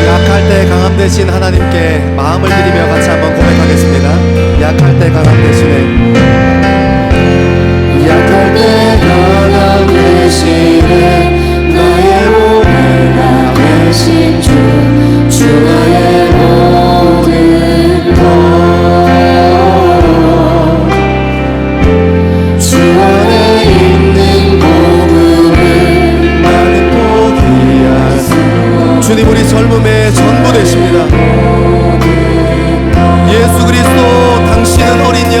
약할 때 강함 되신 하나님께 마음을 드리며 같이 한번 고백하겠습니다. 약할 때 강함 되시네 약할 때 강함 되시네 나의 보배가 되신 주 나의 모든 것 주 안에 있는 보물을 나는 포기할 수 주님 우리 젊음의 전부 되십니다. 예수 그리스도 당신은 어린 양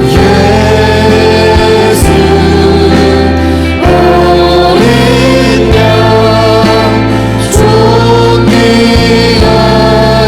예수 어린 양 존귀한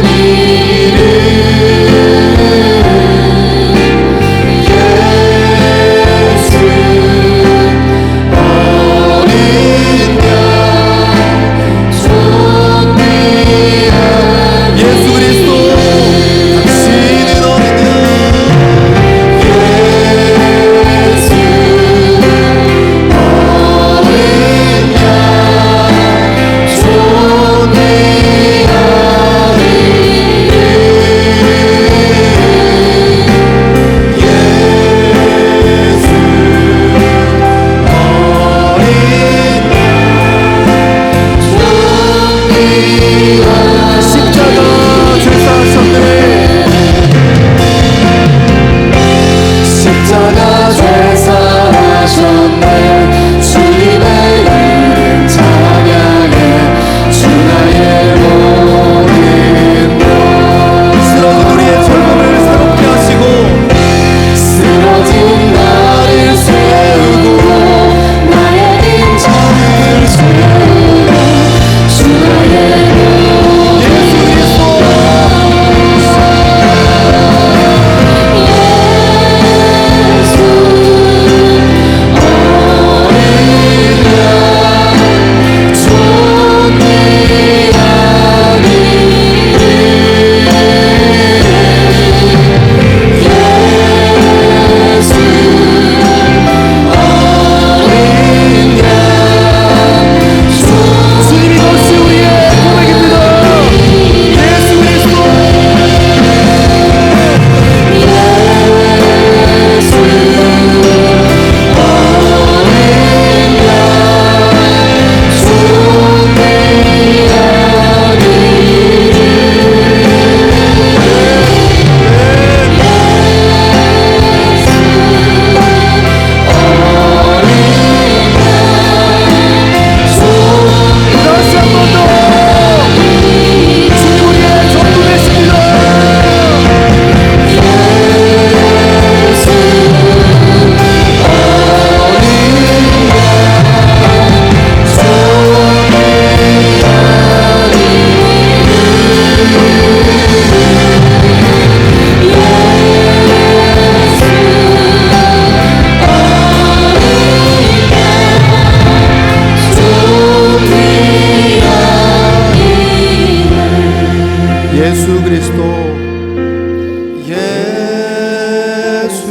예수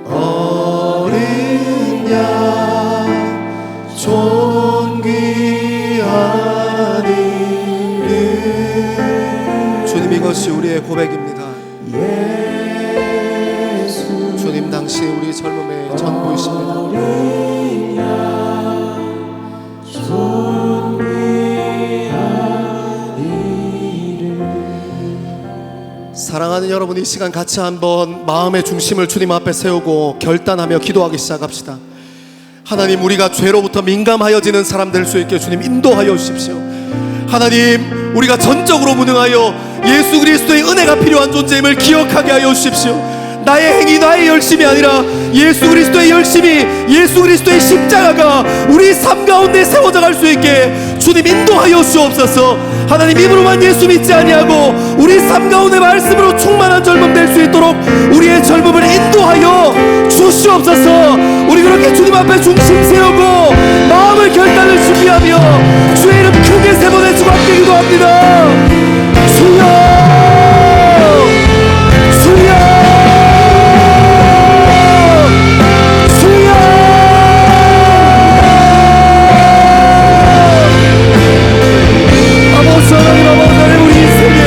어린 양 존귀한 이름. 주님, 이것이 우리의 고백입니다. 주님, 당시 우리 젊음의 전부이십니다. 사랑하는 여러분, 이 시간 같이 한번 마음의 중심을 주님 앞에 세우고 결단하며 기도하기 시작합시다. 하나님, 우리가 죄로부터 민감하여지는 사람 될 수 있게 주님 인도하여 주십시오. 하나님, 우리가 전적으로 무능하여 예수 그리스도의 은혜가 필요한 존재임을 기억하게 하여 주십시오. 나의 행위, 나의 열심이 아니라 예수 그리스도의 열심이, 예수 그리스도의 십자가가 우리 삶 가운데 세워져 갈 수 있게 주님 인도하여 주옵소서. 하나님, 입으로만 예수 믿지 아니하고 우리 삶 가운데 말씀으로 충만한 젊음 될 수 있도록 우리의 젊음을 인도하여 주시옵소서. 우리 그렇게 주님 앞에 중심 세우고 마음을 결단을 준비하며 주의 이름 크게 세 번 외치고 함께 기도합니다. 주여, 주여, 아버지 하나님, 우리 인생에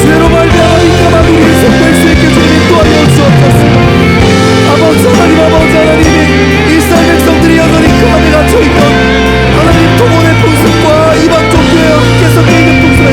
죄로 말미암아 민감한 우리 인생 될 수 있게 주님 인도하여 주옵소서. 아버지 하나님, 이스라엘 백성들이 여전히 그 안에 갇혀있던 하나님 동원의 풍습과 이방 종교에 함께 섞여 있는 풍습에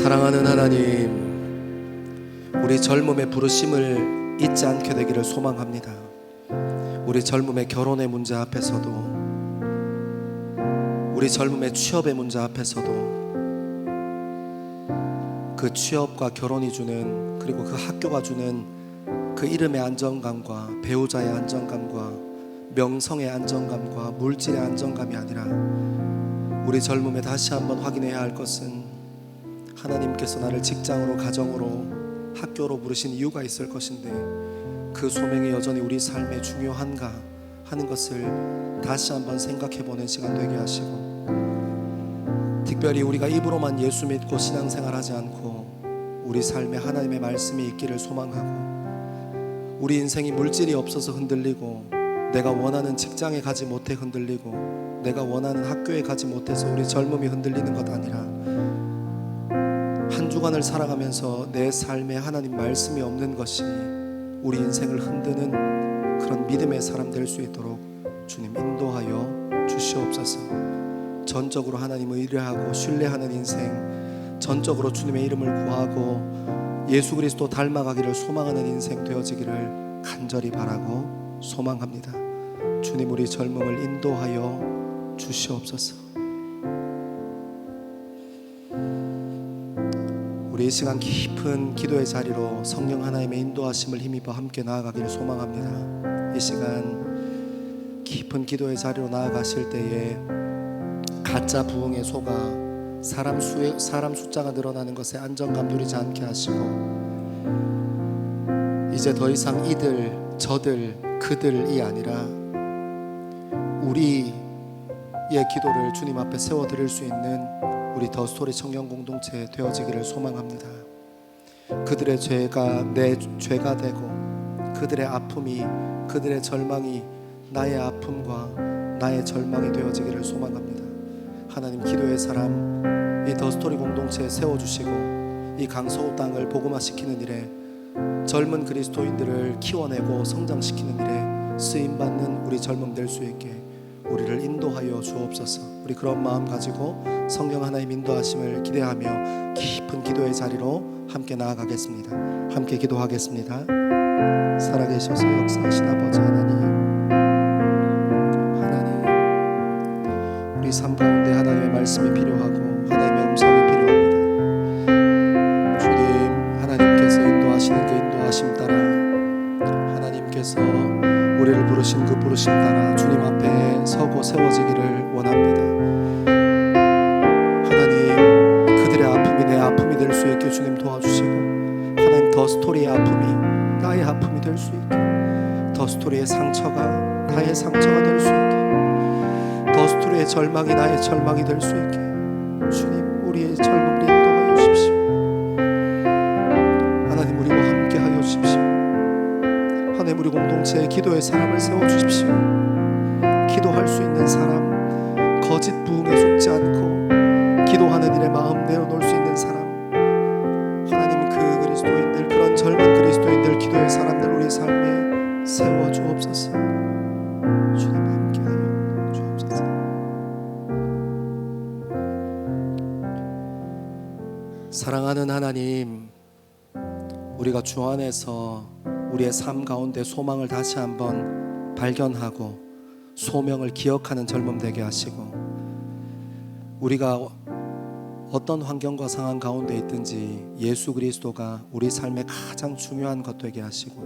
사랑하는 하나님, 우리 젊음의 부르심을 잊지 않게 되기를 소망합니다. 우리 젊음의 결혼의 문제 앞에서도, 우리 젊음의 취업의 문제 앞에서도, 그 취업과 결혼이 주는, 그리고 그 학교가 주는 그 이름의 안정감과 배우자의 안정감과 명성의 안정감과 물질의 안정감이 아니라 우리 젊음에 다시 한번 확인해야 할 것은 하나님께서 나를 직장으로, 가정으로, 학교로 부르신 이유가 있을 것인데 그 소명이 여전히 우리 삶에 중요한가 하는 것을 다시 한번 생각해보는 시간 되게 하시고, 특별히 우리가 입으로만 예수 믿고 신앙생활하지 않고 우리 삶에 하나님의 말씀이 있기를 소망하고, 우리 인생이 물질이 없어서 흔들리고 내가 원하는 직장에 가지 못해 흔들리고 내가 원하는 학교에 가지 못해서 우리 젊음이 흔들리는 것 아니라 한 주간을 살아가면서 내 삶에 하나님 말씀이 없는 것이 우리 인생을 흔드는 그런 믿음의 사람 될 수 있도록 주님 인도하여 주시옵소서. 전적으로 하나님을 의뢰하고 신뢰하는 인생, 전적으로 주님의 이름을 구하고 예수 그리스도 닮아가기를 소망하는 인생 되어지기를 간절히 바라고 소망합니다. 주님, 우리 젊음을 인도하여 주시옵소서. 우리 이 시간 깊은 기도의 자리로 성령 하나님의 인도하심을 힘입어 함께 나아가기를 소망합니다. 이 시간 깊은 기도의 자리로 나아가실 때에 가짜 부흥에 속아 사람 숫자가 늘어나는 것에 안정감 누리지 않게 하시고, 이제 더 이상 이들, 저들, 그들이 아니라 우리의 기도를 주님 앞에 세워드릴 수 있는 우리 더 스토리 청년 공동체 되어지기를 소망합니다. 그들의 죄가 내 죄가 되고 그들의 아픔이, 그들의 절망이 나의 아픔과 나의 절망이 되어지기를 소망합니다. 하나님, 기도의 사람 이 더 스토리 공동체에 세워주시고 이 강서구 땅을 복음화시키는 일에, 젊은 그리스도인들을 키워내고 성장시키는 일에 쓰임받는 우리 젊음 될 수 있게 우리를 인도하여 주옵소서. 우리 그런 마음 가지고 성령 하나님 인도하심을 기대하며 깊은 기도의 자리로 함께 나아가겠습니다. 함께 기도하겠습니다. 살아계셔서 역사하신 아버지 하나님, 우리 삶 가운데 하나님의 말씀이 필요하고 하나님의 음성이 필요합니다. 주님, 하나님께서 인도하시는 그 인도하심 따라, 하나님께서 우리를 부르신 그 부르심 따라 주님 앞에 서고 세워지기를 원합니다. 하나님, 그들의 아픔이 내 아픔이 될 수 있게 주님 도와주시고, 하나님 더 스토리의 아픔이 나의 아픔이 될 수 있게, 더 스토리의 상처가 나의 상처가 될 수 있게, 더 스토리의 절망이 나의 절망이 될 수 있게 주님, 우리의 젊음을 인도하여 주십시오. 하나님, 우리와 함께 하여 주십시오. 하나님, 우리 공동체에 기도의 사람을 세워주십시오. 기도할 수 있는 사람, 거짓 부흥에 속지 않고 기도하는 일에 마음 내어놓을 수 있는 사람, 하나님, 그 그리스도인들, 그런 젊은 그리스도인들, 기도의 사람들 우리 삶에 세워주옵소서. 주님, 함께하여 주옵소서. 사랑하는 하나님, 우리가 주 안에서 우리의 삶 가운데 소망을 다시 한번 발견하고 소명을 기억하는 젊음 되게 하시고, 우리가 어떤 환경과 상황 가운데 있든지 예수 그리스도가 우리 삶의 가장 중요한 것 되게 하시고,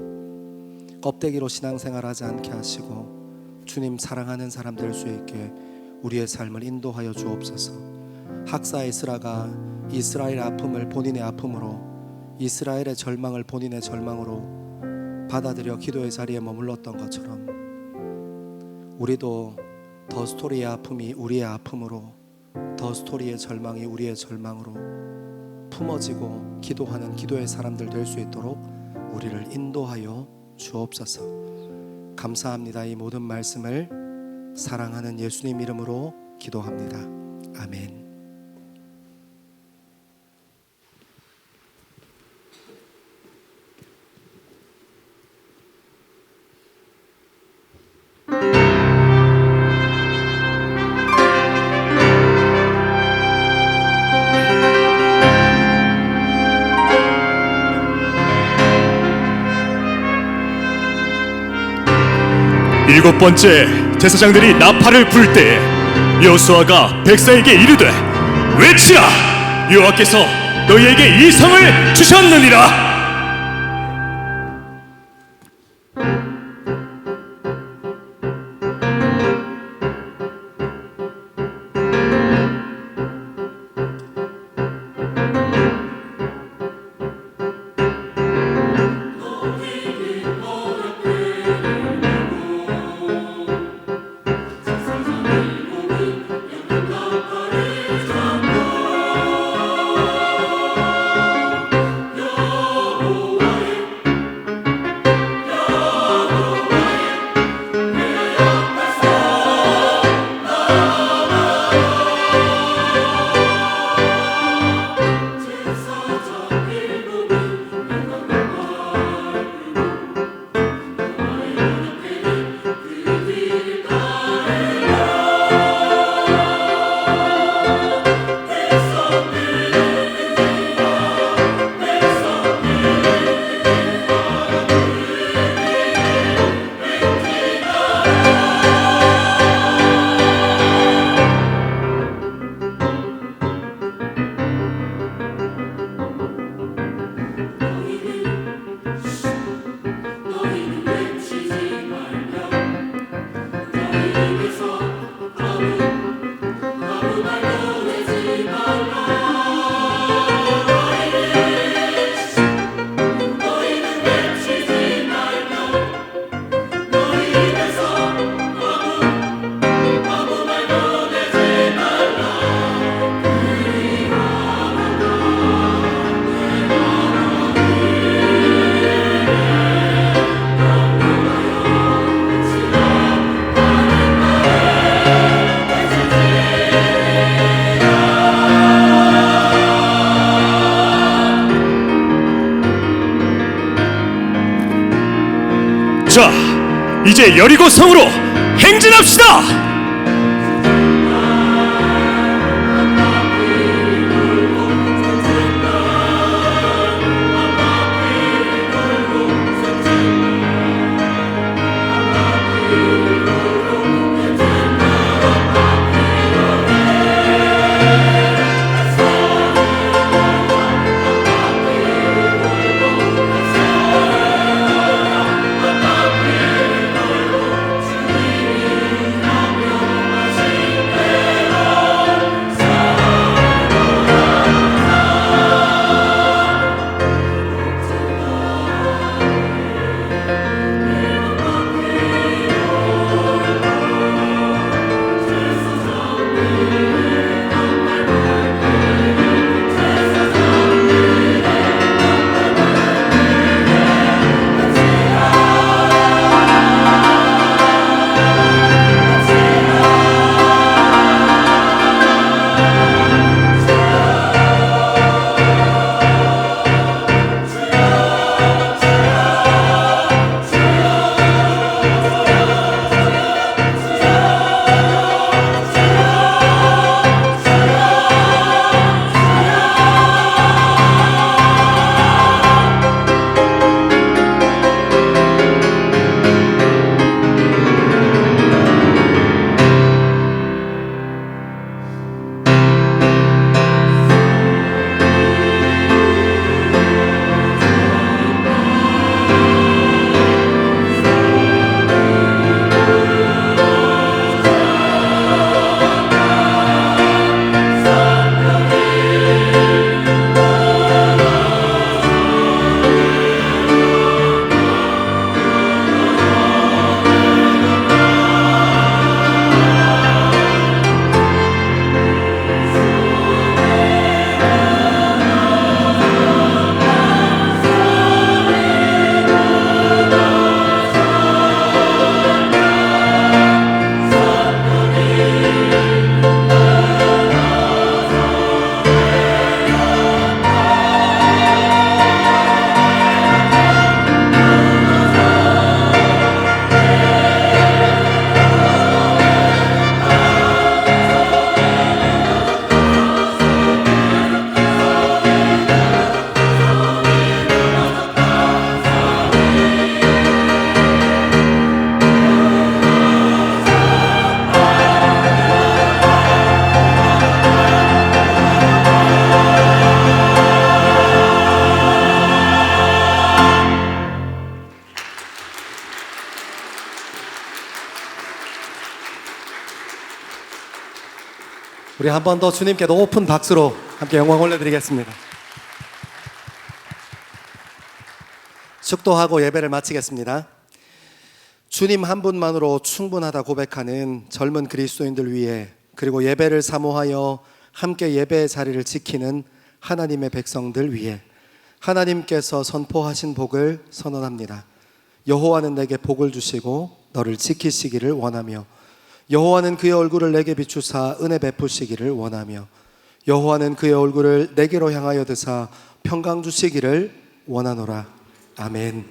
껍데기로 신앙생활하지 않게 하시고 주님 사랑하는 사람 될 수 있게 우리의 삶을 인도하여 주옵소서. 학사 에스라가 이스라엘의 아픔을 본인의 아픔으로, 이스라엘의 절망을 본인의 절망으로 받아들여 기도의 자리에 머물렀던 것처럼, 우리도 더 스토리의 아픔이 우리의 아픔으로, 더 스토리의 절망이 우리의 절망으로 품어지고 기도하는 기도의 사람들 될 수 있도록 우리를 인도하여 주옵소서. 감사합니다. 이 모든 말씀을 사랑하는 예수님 이름으로 기도합니다. 아멘. 7번째 제사장들이 나팔을 불 때에 여호수아가 백성에게 이르되 외치라 여호와께서 너희에게 이 성을 주셨느니라. 자, 이제 여리고 성으로 행진합시다. 우리 한 번 더 주님께 높은 박수로 함께 영광 올려드리겠습니다. 축도하고 예배를 마치겠습니다. 주님 한 분만으로 충분하다 고백하는 젊은 그리스도인들 위해, 그리고 예배를 사모하여 함께 예배의 자리를 지키는 하나님의 백성들 위해 하나님께서 선포하신 복을 선언합니다. 여호와는 내게 복을 주시고 너를 지키시기를 원하며, 여호와는 그의 얼굴을 내게 비추사 은혜 베푸시기를 원하며, 여호와는 그의 얼굴을 내게로 향하여 드사 평강 주시기를 원하노라. 아멘.